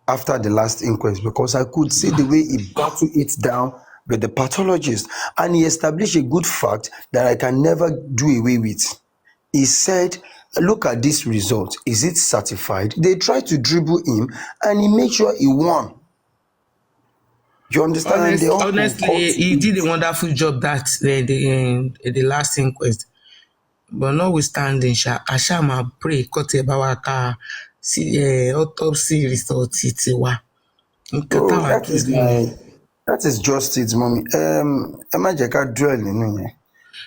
after the last inquest because I could see the way he battled it down with the pathologist and he established a good fact that I can never do away with. He said, look at this result. Is it certified? They tried to dribble him and he made sure he won. You understand? Honestly, he did a wonderful job that the last inquest. But notwithstanding, Ashama pray kote bawaka see autopsy result tiwa. That is just it, mommy. Emma Jeka dwell in it.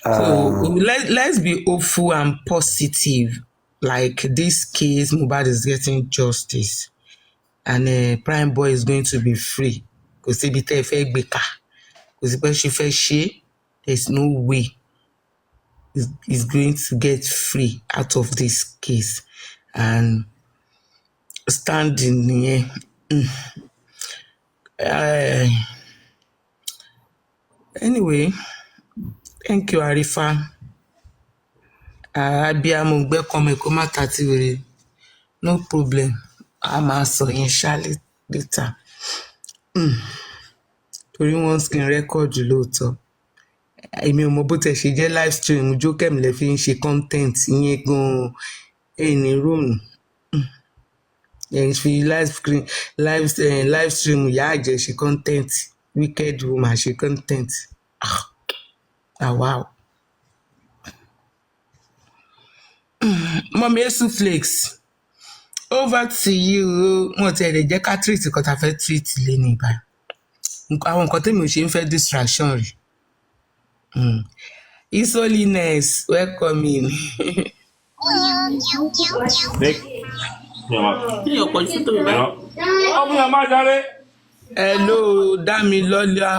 So let's be hopeful and positive. Like this case, Mohbad is getting justice, and Prime Boy is going to be free. Because there's no way he's going to get free out of this case. And standing here, anyway, thank you, Arifa. Abiyamo gbẹ́kànmẹ́ kó má tàtí wèrè. No problem. A máa sọ yẹn ṣá later. Torí wọ́n screen record lóòótọ́. Èmi ò mọ bó tẹ̀ ṣe jẹ́ live stream Jókèm lẹ fi ń ṣe content yẹn gan-an ẹni rònú. Ẹ̀ fi live stream ìyá àjẹ́ ṣe content wicked woman ṣe content. Wow. Mommy Esu Flakes, over to you. Mo ti ẹ̀rẹ̀ jẹ́ ká treat nǹkan tá a fẹ́ treat lé ní ibà. Àwọn nǹkan tèmi ò ṣe ń fẹ́ distraction rí. His Holiness, welcome in. Hello, Damilọ́lá.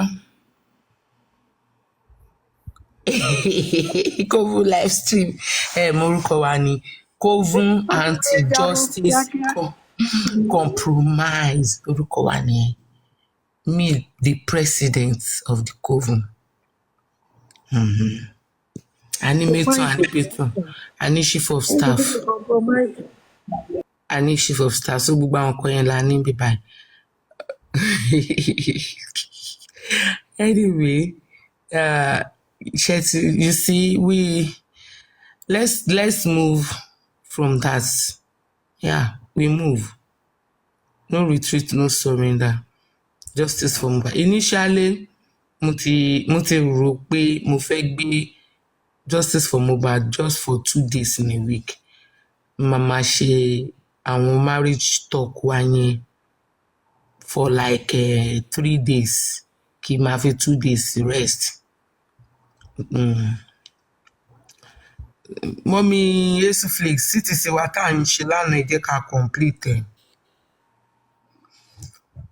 Kovu live stream. Morúkọ wa ni Kovu Anti-Justice Compromise. Orúkọ wa ni me, the president of the Kovu. Animator, ani chief of staff. Ani chief of staff. So gbogbo àwọn kan yẹn la ní bí báyìí. Anyway, you see, let's move from that. Yeah, we move. No retreat, no surrender. Justice for Mohbad. Initially, mo ti rò pé mo fẹ́ gbé justice for Mohbad just for 2 days in a week. Mama ṣe àwọn marriage talk wa yẹn for like 3 days kí máa fi 2 days rest. Mọ́mí Esuflix CTC wa tá à ń ṣe lánàá ẹ jẹ́ ká complete ẹ̀.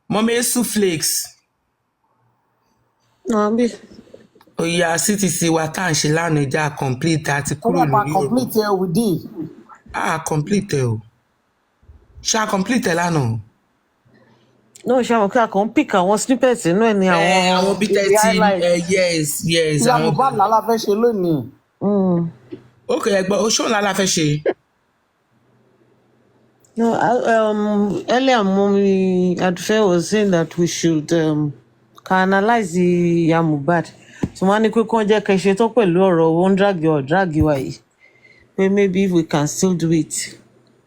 Mọ́mí Esuflix. Àbí. Oya CTC wa tá à ń ṣe lánàá ẹ jẹ́ ká complete àti kúrò lórí ẹ̀. complete ẹ we did. Complete ẹ o. Ṣá complete ẹ lánàá. No, ṣe àwọn kí a kàn pick àwọn snippets inú ẹ̀ ní àwọn bí tẹ́tí yes àwọn bá làlá fẹ́ ṣe lónìí. Okay, ẹgbẹ́ oṣù làlá fẹ́ ṣe. No, earlier Mommy Adufe was saying that we should can analyze the Mohbad. So wọ́n ní pé kí wọ́n jẹ́ kẹ́ ṣe tó pẹ̀lú ọ̀rọ̀ owó ń drag wa yìí. Pé maybe we can still do it.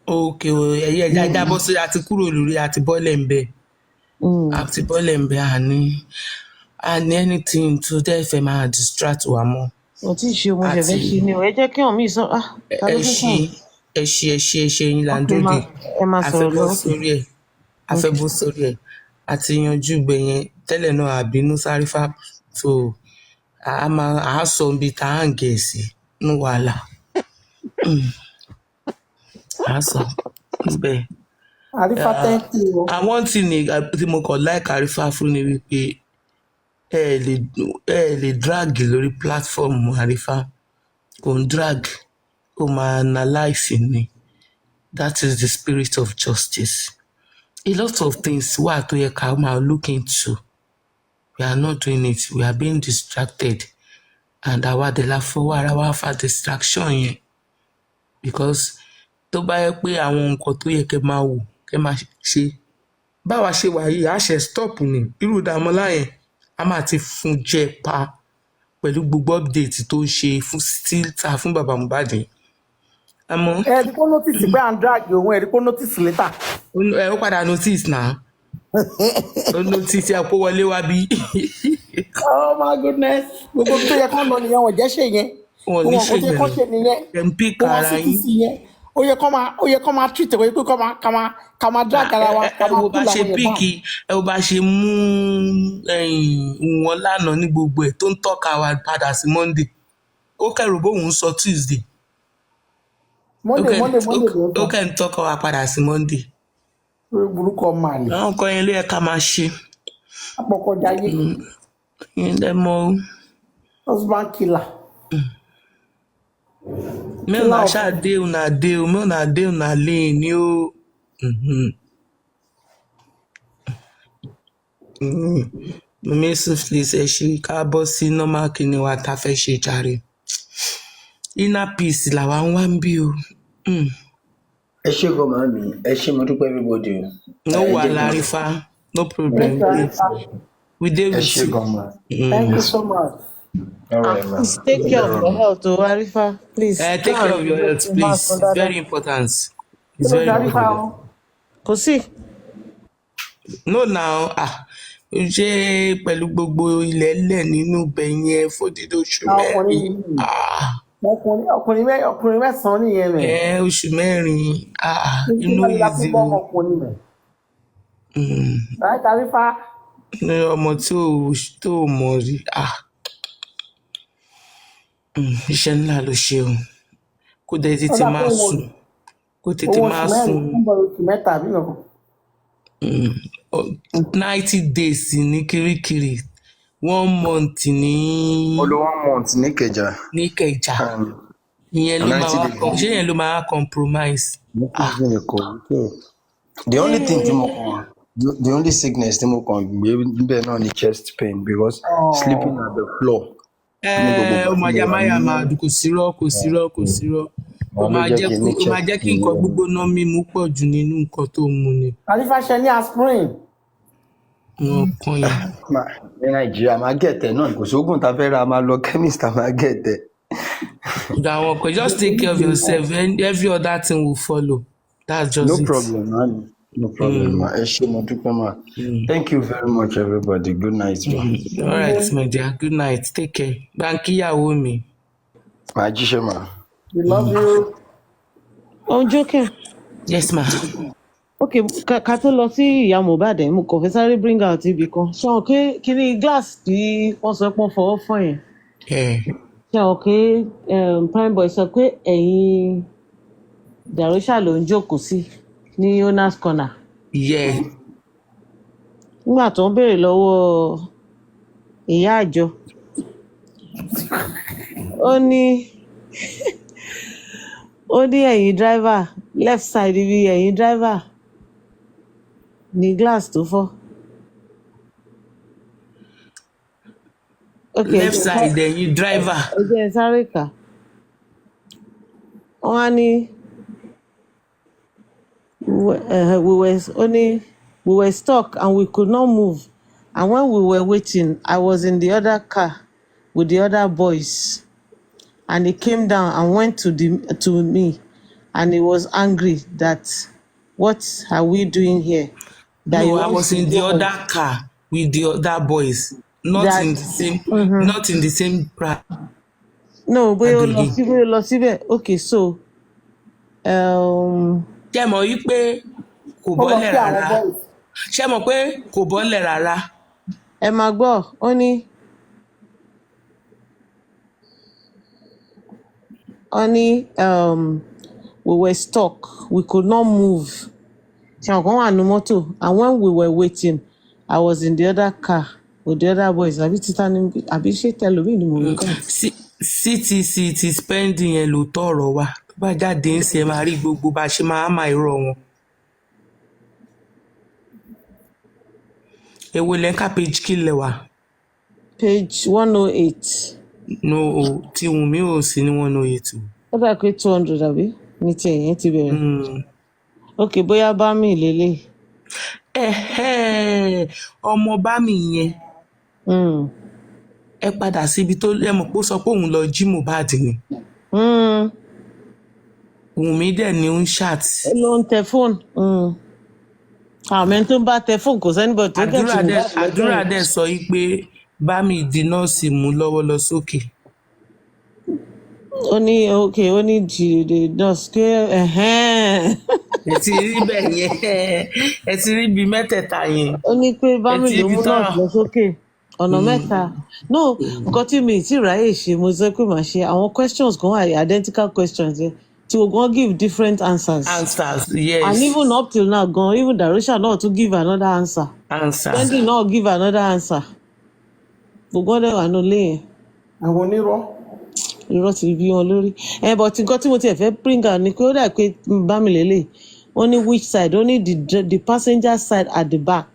Okay, ẹ̀yẹ́ ẹ̀já jábọ́ sí àti kúrò lórí àti bọ́ọ̀lẹ̀ ń bẹ̀. Àti bọ́ọ̀lẹ̀ ń bẹ̀ àní anything tó dẹ́ fẹ́ máa distract wa mọ́. Mo ti ṣe mo ṣẹ̀fẹ̀ ṣe ni o, ẹ jẹ́ kí ọ̀n mi sọ. Ẹ ṣe yín là ń dòde. Afẹ́bọ́ sórí ẹ̀. Àti yanjú ibẹ̀ yẹn tẹ́lẹ̀ náà àbínú Arifa so a sọ ibi tá à ń gẹ̀ẹ́sì ní wàhálà. A sọ bẹ́ẹ̀. Arifa thank you. Àwọn tí mo kàn like Arifa fún ni wípé ẹ lè drag lórí platform Arifa kò ń drag kò máa analyse ni. That is the spirit of justice. A lot of things wà tó yẹ ká máa look into. We are not doing it. We are being distracted. And àwa dẹ̀ la fọwọ́ ara wa fa distraction yẹn. Because tó bá yẹ pé àwọn nǹkan tó yẹ kẹ́ máa wò kẹ́ máa ṣe báwa ṣe wà yìí a ṣe stop ni irú Dàmọ́lá yẹn a máa ti fún jẹ pa pẹ̀lú gbogbo update tó ń ṣe fún still ta fún bàbá Mohbad. Àmọ́ ẹ̀ẹ́dì kó notice pé à ń drag òun ẹ̀ẹ́dì kó notice later. Ó padà notice náà ó notice ẹ̀ kó wọlé wá bí. Oh my goodness gbogbo tó yẹ kó lọ nìyẹn wọ́n jẹ́ ṣe yẹn Wọ́n ní ṣe kó ṣe nìyẹn MP kó wá kára sí yín. títì yẹn ó yẹ kó máa treat ẹ̀ wọ́n pé ká máa drag ara wa ká máa Ẹ wo bá ṣe píìkì ẹ wo bá ṣe mú wọn lánàá ní gbogbo ẹ̀ tó ń tọ́ka wa padà sí Monday ó kẹrù bóun sọ Tuesday Monday ó kẹ́ ń tọ́ka wa padà sí Monday. burúkú ọmọ àlè Àwọn nǹkan yẹn ló yẹ ká máa ṣe. apọkọjáyé Yín lẹ mọ o. husband killer. Mẹ́rin náà ṣáàdé òun àdé o mẹ́rin náà dé òun àlè ní o. Mọ̀mí Esuflix ẹ ṣe káàbọ̀ sí normal kìíní wa tá a fẹ́ ṣe jàre. Inner peace làwa ń wá ń bí o. ẹ ṣé gan màmí ẹ ṣé mo dúpẹ́ everybody o. No wahala Arifa, no problem. We dey ẹ with ṣé you. gan ma. Thank you so much. All right, ma. Please take care of your health, Arifa. Please. Take care of your health, please. It's very important. It's very important. Kò sí. No now, ṣé pẹ̀lú gbogbo ilẹ̀ lẹ̀ nínú ibẹ̀ yẹn fódìdí oṣù mẹ́rin. ọkùnrin mẹ́sàn-án nìyẹn rẹ̀. Oṣù mẹ́rin inú ìzì Arifa. ọmọ tó mọ̀ rí iṣẹ́ ńlá ló ṣe o kó dẹ̀ tètè máa sùn kó tètè máa sùn. oṣù mẹ́ta àbí ọ̀kan. 90 days ní Kirikiri 1 month ní. Olo 1 month ní Ìkẹjà. Ní Ìkẹjà ìyẹn ló máa wá ṣé yẹn ló máa compromise. The only thing tí mo kàn the only sickness tí mo kàn gbé níbẹ̀ náà ni chest pain because sleeping on the floor. Ó máa yamayama kò sírọ́ ó máa jẹ́ kí nǹkan gbígbóná mímu pọ̀ jù nínú nǹkan tó mu ni. Arifa ṣe ní aspirin. Wọ́n kàn yẹn. Ní Nàìjíríà máa gẹ̀tẹ̀ náà kò sóògùn tá a fẹ́ ra máa lọ chemist a máa gẹ̀tẹ̀. Àwọn kan just take care of yourself and every other thing will follow. That's just no it. Problem, man. No problem, ma. Ẹ ṣé mo dúpẹ́ ma. Thank you very much everybody. Good night. All right, my dear. Good night. Take care. Báńkì ìyàwó mi. My Jishema. We love you. Oh, joking. Yes, ma. Okay, ká tó lọ sí ìyá Mohbad mo kàn fẹ́ sáré bring out ibì kan. Ṣé o ké kíní glass tí wọ́n sọ pé wọ́n fọwọ́ fọ́ yẹn? Ṣé o ké prime boy sọ pé ẹ̀yin Darosha ló ń jókòó sí ní owners corner? Yeah. Nígbà tó ń béèrè lọ́wọ́ ìyá àjọ, ó ní ẹ̀yin driver left side ibi ẹ̀yin driver ní glass tó fọ́. Okay, Left side ẹ̀yin driver. ẹ jẹ́ sáré kà. Wọ́n á ní we were stuck and we could not move, and when we were waiting I was in the other car with the other boys, and he came down and went to me, and he was angry that what are we doing here? That No, I was in the other car with the other boys, not in the same car. No, bóyá ó lọ síbẹ̀. Okay, so ṣé mọ̀ yí pé kò bọ́lẹ̀ rárá? Ṣé mọ̀ pé kò bọ́lẹ̀ rárá? ẹ máa gbọ́, ó ní we were stuck, we could not move. Ṣé àwọn kan wà ní mọ́tò, and when we were waiting I was in the other car with the other boys. Àbí títà ni àbí ṣé tẹlómi ni mo rí kàn. CTC ti spending yẹn ló tọrọ wa. Tó bá jáde ń ṣe máa rí gbogbo bá ṣe máa irọ́ wọn. Èwo lẹ́ka page kí lẹ wà? Page 108. No, tí Wùnmí ò sí ní 108. Ó dà pé 200 àbí ní ti ẹ̀yìn ti bẹ̀rẹ̀. Okay, bóyá bá mi lélẹ̀. Ọmọ bá mi yẹn. Ẹ padà síbi tó lẹ́mọ̀ pé ó sọ pé òun lọ jí Mohbad ni. Wùnmí dẹ̀ ni ó ń chat. Ló ń tẹ fóònù. Àmì tó ń bá tẹ fóònù kò sẹ́nibọ̀ tó kẹ́ tì mí. Àdúrà dẹ̀ sọ yí pé bá mi di nọ́ọ̀sì mú lọ́wọ́ lọ sókè. Ó ní the nurse pé Ẹ ti rí bẹ́ẹ̀ yẹn, ẹ ti rí bíi mẹ́tẹ̀ẹ̀ta yẹn. Ó ní pé bá mi ló mú nọ́ọ̀sì lọ sókè ọ̀nà mẹ́ta. No, nǹkan tí mi ti ráyè ṣe mo sọ pé màá ṣe àwọn questions kan wà identical questions yẹn tí o gan give different answers. Yes. And even up till now gan even Darosha náà tún give another answer. Wendy náà give another answer. Gbogbo ọdẹ wà ní olé yẹn. Àwọn onírọ́. Irọ́ ti bí wọn lórí. But nǹkan tí mo ti fẹ́ bring out ni pé ó dà pé bá mi lélẹ̀. Ó ní which side? Ó ní the passenger side at the back.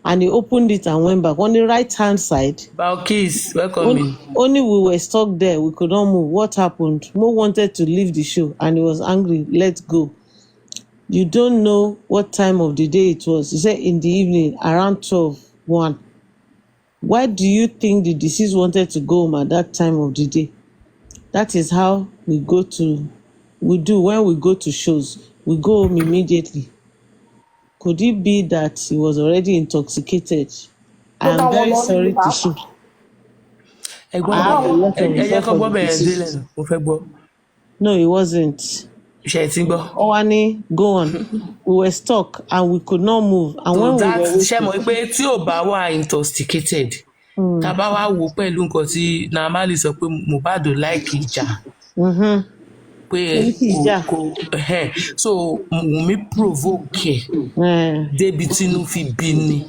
And he opened it and went back. On the right hand side. Balkis, welcome in. Only we were stuck there. We could not move. What happened? Mo wanted to leave the show and he was angry. Let's go. You don't know what time of the day it was. He said in the evening around 12:01. Why do you think the deceased wanted to go home at that time of the day? That is how we do when we go to shows. We go home immediately. Could it be that he was already intoxicated? I am very sorry to say. No, he wasn't. Go on. We were stuck and we could not move. And when we were ṣe mọ̀ pé tí ò bá wà intoxicated, tá bá wá wò pẹ̀lú nǹkan tí normally sọ pé Mohbad ò like ìjà. Pé kò so Wùnmí provoke débi tínú fi bí ni.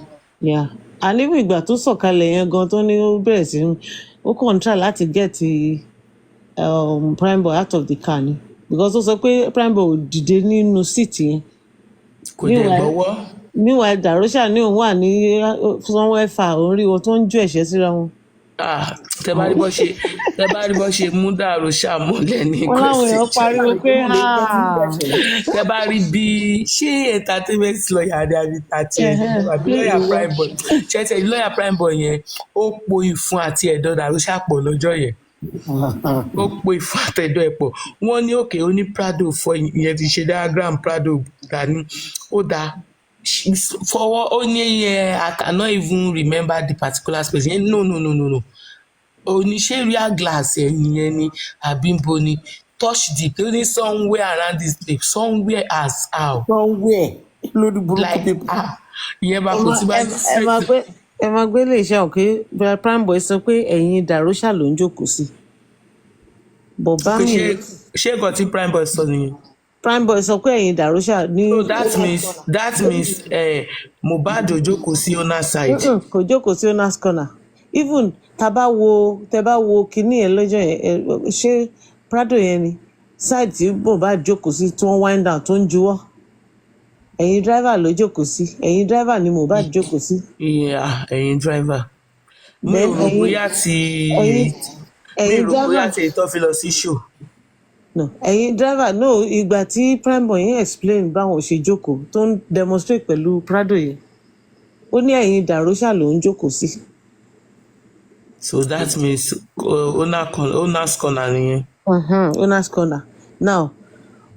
Àníbi ìgbà tó sọ̀kalẹ̀ yẹn gan tó ní ó bẹ̀rẹ̀ sí ó kàn try láti get prime boy out of the car ni because ó sọ pé prime boy ò dìde nínú seat yẹn. Kò dẹ̀ gbọ́wọ́. Meanwhile Darosha ní òun wà ní somewhere far òun rí wọn tó ń jó ẹ̀ṣẹ́ síra wọn. Tẹ bá rí bọ́ ṣe mú Darosha mọ́lẹ̀ ní wọ́n láwọn èèyàn pariwo pé tẹ bá rí bí ṣé entertainment lawyer ni àbí lawyer prime boy ṣẹ́tẹ̀ lawyer prime boy yẹn ó po ìfun àti ẹ̀dọ̀ Darosha pọ̀ lọ́jọ́ yẹn ó po ìfun àti ẹ̀dọ̀ ẹ̀ pọ̀ wọ́n ní òkè ó ní Prado fọ ìyẹn ti ṣe diagram Prado dání ó dáa fọwọ́ ó ní I cannot even remember the particular space yẹn no oníṣẹ́ real glass ẹ̀yìn yẹn ni àbí bo ni touch the cleaning somewhere around this place somewhere as how somewhere lórí burúkú like people. ìyẹn bá kò tí bá ẹ máa gbé lè ṣe hàn pé prime boy sọ pé ẹ̀yin dàrósà ló ń jókòó sí bọ̀bá pé mi ṣé nǹkan tí prime boy sọ nìyẹn. prime boy sọ pé ẹ̀yin dàrósà ní. So that means Mohbad ò jókòó sí owner side. Kò jókòó sí owners corner even tẹ bá wo kinní yẹn lọ́jọ́ yẹn ṣé Prado yẹn ni side tí Mohbad jókòó sí tí wọ́n wind down tó ń juwọ́ ẹ̀yin driver ló jókòó sí ẹ̀yin driver ni Mohbad jókòó sí. ẹ̀yin driver mi ò rò bóyá ti ètò fi lọ sí show. No, ẹ̀yin driver no ìgbà tí prime boy yẹn explain báwọn ṣe jókòó tó ń demonstrate pẹ̀lú Prado yẹn ó ní ẹ̀yin dàrósà ló ń jókòó sí. So that means owner's corner nìyẹn. Owner's corner now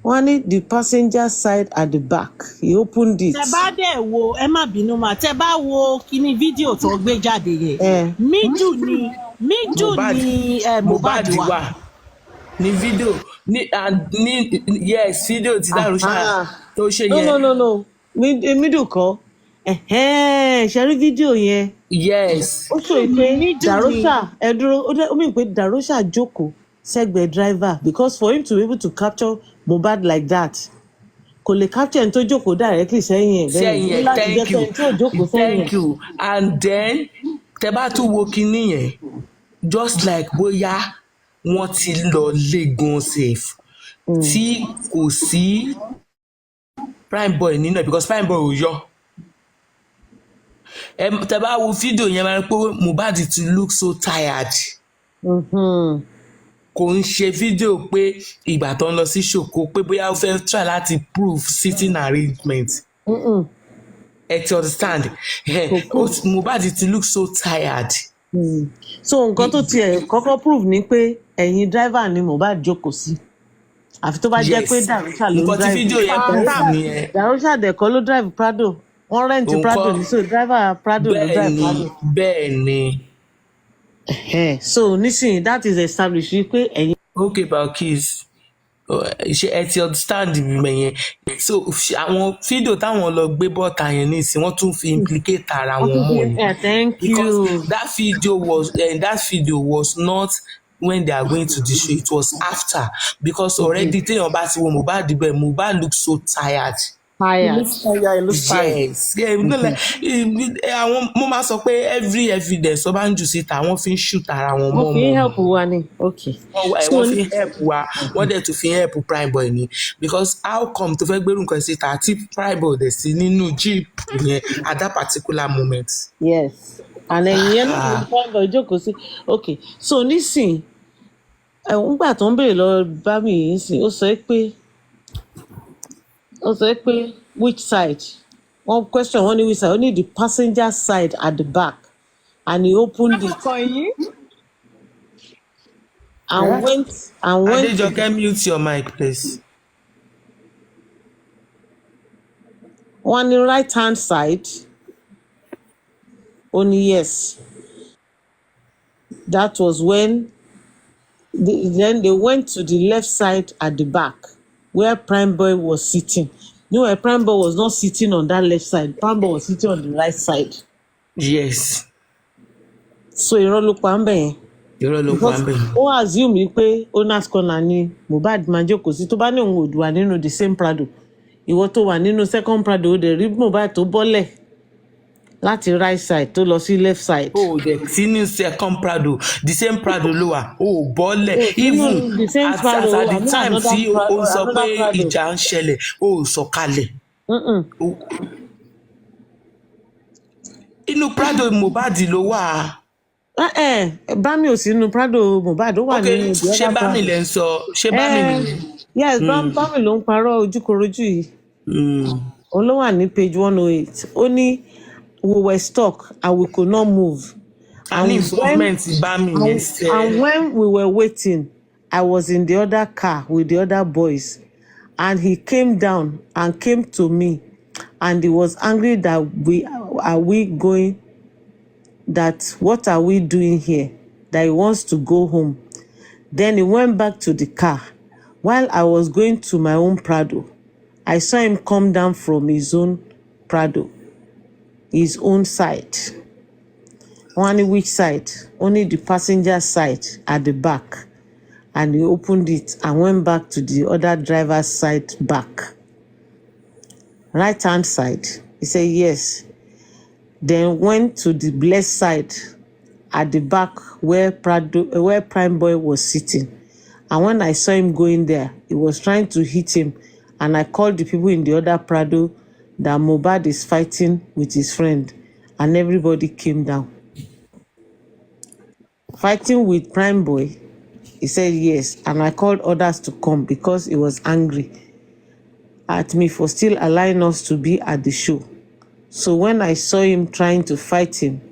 wọ́n ní the passenger side at the back he opened it. tẹ bá dẹ̀ wo ẹ má bínú mà tẹ bá wo kíní fídíò tó gbé jáde yẹn mídù ni Mohbad wà. Ní fídíò yes fídíò ti dàrósà tó ṣe yẹn. no mídù kọ́ ṣe rí fídíò yẹn. Yes. ó sọ pé dàrósà ẹ dúró ó mì pé dàrósà jókòó sẹ́gbẹ̀ẹ́ driver because for him to be able to capture Mohbad like that kò lè capture ẹni tó jókòó directly sẹ́yìn ẹ̀ bẹ́ẹ̀ láti jẹ́ pé ẹni tó jókòó sẹ́yìn ẹ̀. Thank you and then tẹ bá tún wo kinní yẹn just like bóyá wọ́n ti lọ léegun safe tí kò sí prime boy nínú ẹ̀ because prime boy ò yọ. Tẹ bá wo fídíò yẹn máa ń pé Mohbad ti look so tired. Kò ń ṣe fídíò pé ìgbà tó ń lọ sí ṣòkó pé bóyá ó fẹ́ try láti prove sitting arrangement. Ẹ ti understand? Mohbad ti look so tired. So nǹkan tó tiẹ̀ kọ́kọ́ prove ni pé ẹ̀yin driver ni Mohbad jókòó sí àfi tó bá jẹ́ pé dàrósà ló nǹkan tí drive fídíò yẹn prove nìyẹn. dàrósà dẹ̀kọ́ ló drive Prado wọ́n rẹ́ǹtì Prado ní so driver Prado ló drive Prado. bẹ́ẹ̀ ni. So nísìnyí that is established pé ẹ̀yin. Okay Balkis ṣe ẹ ti understand mi yẹn so àwọn fídíò táwọn lọ gbé bọ́ta yẹn nísìnyí wọ́n tún fi implicate ara wọn mọ́ ni. Thank you. Because that video was not when they are going to the show, it was after because already téèyàn bá ti wo Mohbad bẹ́ẹ̀ Mohbad look so tired. Yes. Àwọn mo máa sọ pé every evidence ọba ń jù síta wọ́n fi ń shoot ara wọn mọ́. wọ́n fi ń help wa ni. Okay. Wọ́n fi ń help wa wọ́n dẹ̀ tún fi ń help prime boy ni because how come tó fẹ́ gbérù nǹkan síta tí prime boy dẹ̀ sí nínú jeep yẹn at that particular moment. Yes. And ẹ̀yin yẹn náà ní prime boy jókòó sí. Okay. So nísìnyí nígbà tó ń béèrè lọ bá mi yìí sìn ó sọ pé which side one question one which side only the passenger side at the back and he opened it and went. Adejoke, mute your mic please. On the right hand side only yes that was when then they went to the left side at the back where prime boy was sitting. No, prime boy was not sitting on that left side. Prime boy was sitting on the right side. Yes. So irọ́ ló pa ń bẹ̀ yẹn. Irọ́ ló pa ń bẹ̀ yẹn. Ó assume pé owner's corner ni Mohbad máa jókòó sí tó bá ní òun ò wà nínú the same Prado. Ìwọ tó wà nínú second Prado ó dẹ̀ rí Mohbad tó bọ́lẹ̀ láti right side tó lọ sí left side. The sínú second Prado the same Prado ló wà bọ́lẹ̀ even at the time tí ó sọ pé ìjà ń ṣẹlẹ̀ sọ̀kalẹ̀. Inú Prado Mohbad ló wà. Bámi ò sí inú Prado Mohbad ó wà nínú ìdí ọ̀dà. Ṣé Bámi lẹ ń sọ ṣé Bámi nìyẹn. Yes, Bámi ló ń parọ́ ojúkorojú yìí. Òun ló wà ní page 108 ó ní. We were stuck and we could not move. And when we were waiting, I was in the other car with the other boys. And he came down and came to me. And he was angry that what are we doing here? that he wants to go home. Then he went back to the car. While I was going to my own Prado, I saw him come down from his own Prado, his own side. Only which side? Only the passenger side at the back. And he opened it and went back to the other driver's side back. Right hand side. He said yes. Then went to the left side at the back where Prime Boy was sitting. And when I saw him going there, he was trying to hit him. And I called the people in the other Prado that Mohbad is fighting with his friend. And everybody came down. Fighting with Prime Boy, he said yes. And I called others to come because he was angry at me for still allowing us to be at the show. So when I saw him trying to fight him,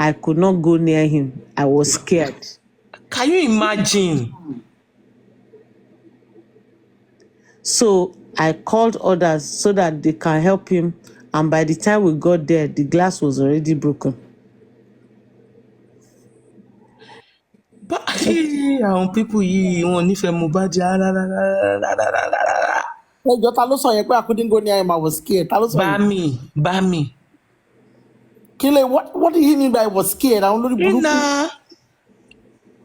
I could not go near him. I was scared. Can you imagine? So I called others so that they can help him. And by the time we got there, the glass was already broken. But àwọn people yìí wọn nífẹ̀ẹ́ Mohbad rárá. Ẹjọ́ ta ló sọ yẹn pé I couldn't go near him, I was scared. Ta ló sọ yẹn? Bami. Kile, what do you mean by I was scared? Àwọn olórí burúkú.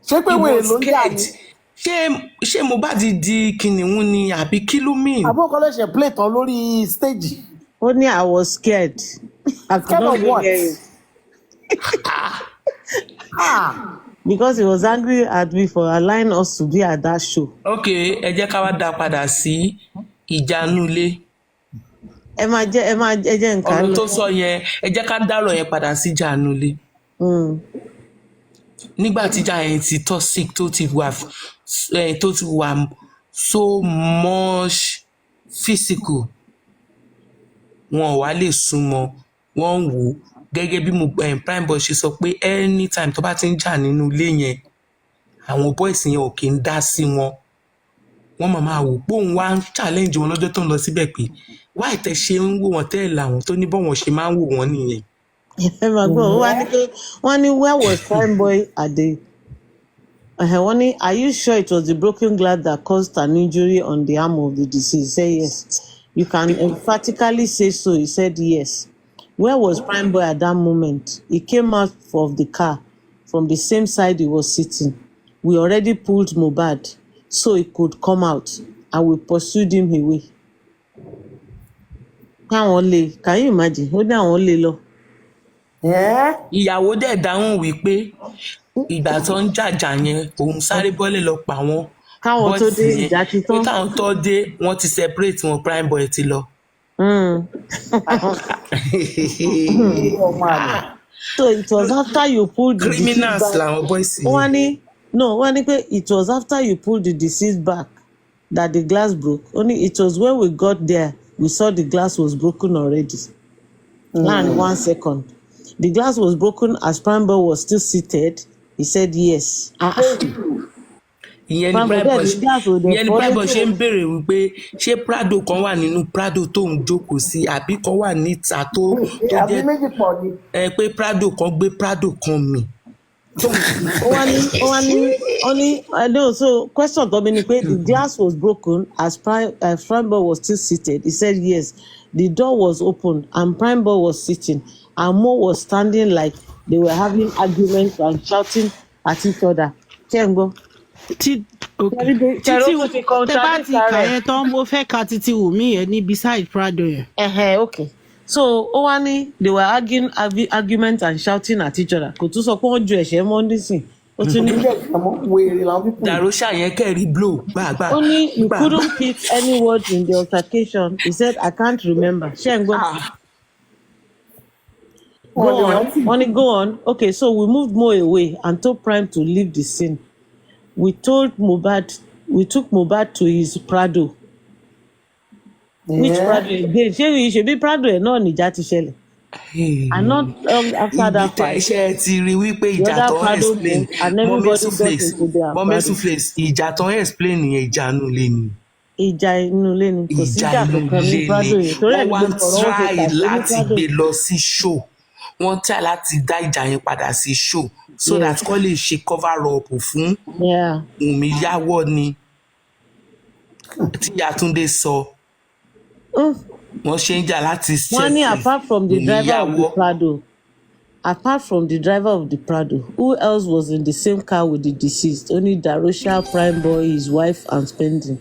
Ṣé pé wèrè ló ń jà ní? Ṣé Mohbad di kìnìún ni àbí kí ló mean? Àbọ̀ kan lè ṣe play tán lórí stage. Only I was scared. I could not go near him. Because he was angry at me for allowing us to be at that show. Okay, ẹ jẹ́ ká wá dá padà sí ìjánu ilé. Ẹ jẹ́ nǹkan. Ọ̀rọ̀ tó sọ yẹn, ẹ jẹ́ ká dárò yẹn padà sí ìjánu ilé. Nígbà tí ìjà yẹn ti toxic tó ti wà so much physical, wọn wá lè súnmọ́, wọ́n ń wò ó. Gẹ́gẹ́ bí Prime Boy ṣe sọ pé anytime tó bá ti ń jà nínú ilé yẹn, àwọn boys yẹn ò kí ń dá sí wọn. Wọ́n máa wò pé òun wá ń challenge wọn lọ́jọ́ tó ń lọ síbẹ̀ pé why tẹ́ ṣe ń wò wọ́n tẹ́ làwọn tó ní bọ́wọ́n ṣe máa ń wò wọ́n nìyẹn. Wọ́n ní where was Prime Boy at the... wọ́n ní, are you sure it was the broken glass that caused an injury on the arm of the deceased? He said yes. You can emphatically say so. He said yes. Where was Prime Boy at that moment? He came out of the car from the same side he was sitting. We already pulled Mohbad so he could come out, and we pursued him away. Can you imagine? Ó ní àwọn lé lọ. Ìyàwó dẹ̀ dáhùn wípé ìgbà tó ń jàjà yẹn òun sáré bọ́lẹ̀ lọ pa wọ́n. Káwọn tó dé ìjà ti tán. Káwọn tó dé wọ́n ti separate wọn, Prime Boy ti lọ. So it was after you pulled the criminals deceased back. làwọn boys yìí. It was after you pulled the deceased back that the glass broke. Only it was when we got there we saw the glass was broken already. Land 1 second. The glass was broken as Prime Boy was still seated. He said yes. Ìyẹn ni Prime Boy ṣe ń béèrè wípé ṣé Prado kan wà nínú Prado tó ń jókòó sí àbí kan wà níta tó jẹ́ pé Prado kan gbé Prado kan mì. So question to me ni pé the glass was broken as Prime Boy was still seated. He said yes. The door was open and Prime Boy was sitting and Mo was standing like they were having arguments and shouting at each other. Chengo. Títí tẹ́bá ti kà yẹn tán mo fẹ́ ka títí Wùmí yẹn ní beside Prado yẹn. Okay. So they were argument and shouting at each other. Kò tún sọ pé wọ́n ju ẹ̀ṣẹ̀ mọ́ nísìn. Ó tún ní Darosha yẹn kẹ́rì blow gbàgbà. Only you couldn't pick any word in the altercation. He said I can't remember. Go on. Okay, so we moved Mo away and told Prime to leave the scene. We took Mohbad to his Prado. Which Prado again? Ṣé ṣebí Prado ẹ̀ náà nìjà ti ṣẹlẹ̀? And not after that fight. Ibi ti rí wípé ìjà tó explain. Mọ́mí Soufflé ìjà tó explain yẹn ìjà inú ilé ni. Ìjà inú ilé ni kò sí ìjà kankan ní Prado yẹn. Wọ́n wá ń try láti gbé lọ sí show. wọ́n try láti dá ìjà yẹn padà sí show so that kọ́ lè ṣe cover up fún Wùnmí yáwọ́ ni tí Yàtúndé sọ wọ́n ṣe ń jà láti wọ́n ní apart from the driver of the Prado, who else was in the same car with the deceased? Only Darosha, Prime Boy, his wife, and Spending.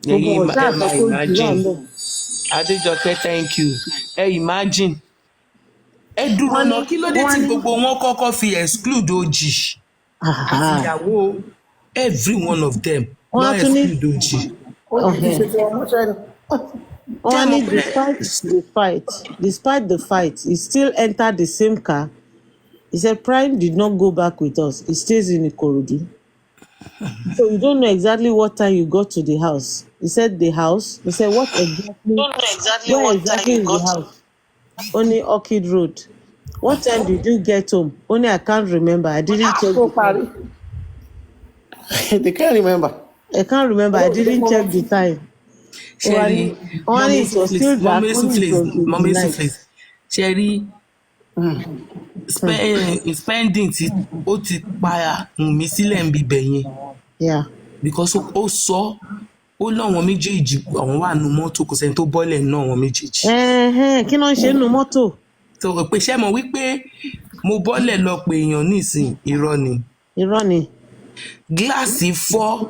Imagine. Adéjọkẹ́, thank you. Imagine. Dúró náà kí ló dé tí gbogbo wọn kọ́kọ́ fi exclude Ojì àti ìyàwó every one of them no exclude Ojì. Only despite the fight, he still entered the same car. He said Prime did not go back with us. He stays in Ikorodu. So you don't know exactly what time you got to the house. He said the house. He said what exactly? Don't know exactly where exactly is the house? Only Orchid Road. What time did you get home? Only I can't remember. I didn't check the time. They can't remember. I can't remember. I didn't check the time. Sherry, Only it was still dark. Mommy soufflé. Sherry, spending ti ó ti pa Wùnmí sílẹ̀ ń bíbẹ̀ yẹn. Yeah. Because ó sọ ó láwọn méjèèjì àwọn wà nínú mọ́tò kò sẹ́ni tó bọ́lẹ̀ náà àwọn méjèèjì. Kí ló ń ṣe nínú mọ́tò? So pé ṣé mo wí pé mo bọ́lẹ̀ lọ pé èèyàn nísìn irọ́ ni. Irọ́ ni. Gíláàsì fọ́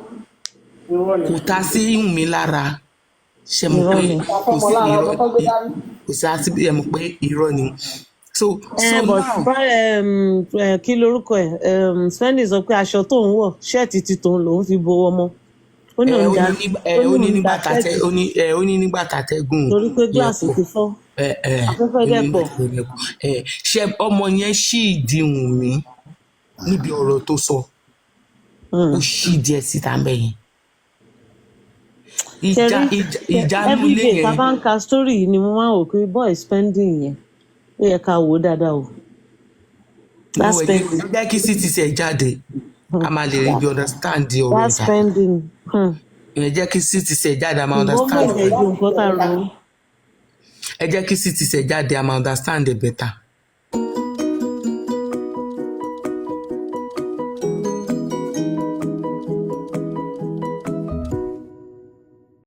kò ta sí Wùnmí lára. Ṣé mo pé kò sí irọ́ kò sí àti ẹ mọ̀ pé irọ́ ni. So but now kí lorúkọ ẹ̀ Spending sọ pé aṣọ tó ń wọ̀ ṣẹ́ẹ̀tì ti tòun lòún fi bo ọmọ. Ó ní nígbà tàtẹ́gùn torí pé gíláàsì ti fọ́ afẹ́fẹ́ dẹ̀ pọ̀. Ṣé ọmọ yẹn ṣì di Wùnmí níbi ọ̀rọ̀ tó sọ ó ṣì díẹ̀ síta mẹ́yìn. Ìjà nílé yẹn. Bàbá ń ka story yìí ni mo máa ń wò pé boy Spending yẹn ó yẹ ká wò ó dáadáa o. Jẹ́ kí sí ti ṣe jáde a máa lè rí bí understand ọ̀rọ̀ ìjà. That Spending. Jẹ́ kí sí ti ṣe jáde a máa understand. Ìwọ́n mọ̀ ẹ̀jẹ̀ nǹkan tá a rò ó. Jẹ́ kí sí ti ṣe jáde a máa understand it better.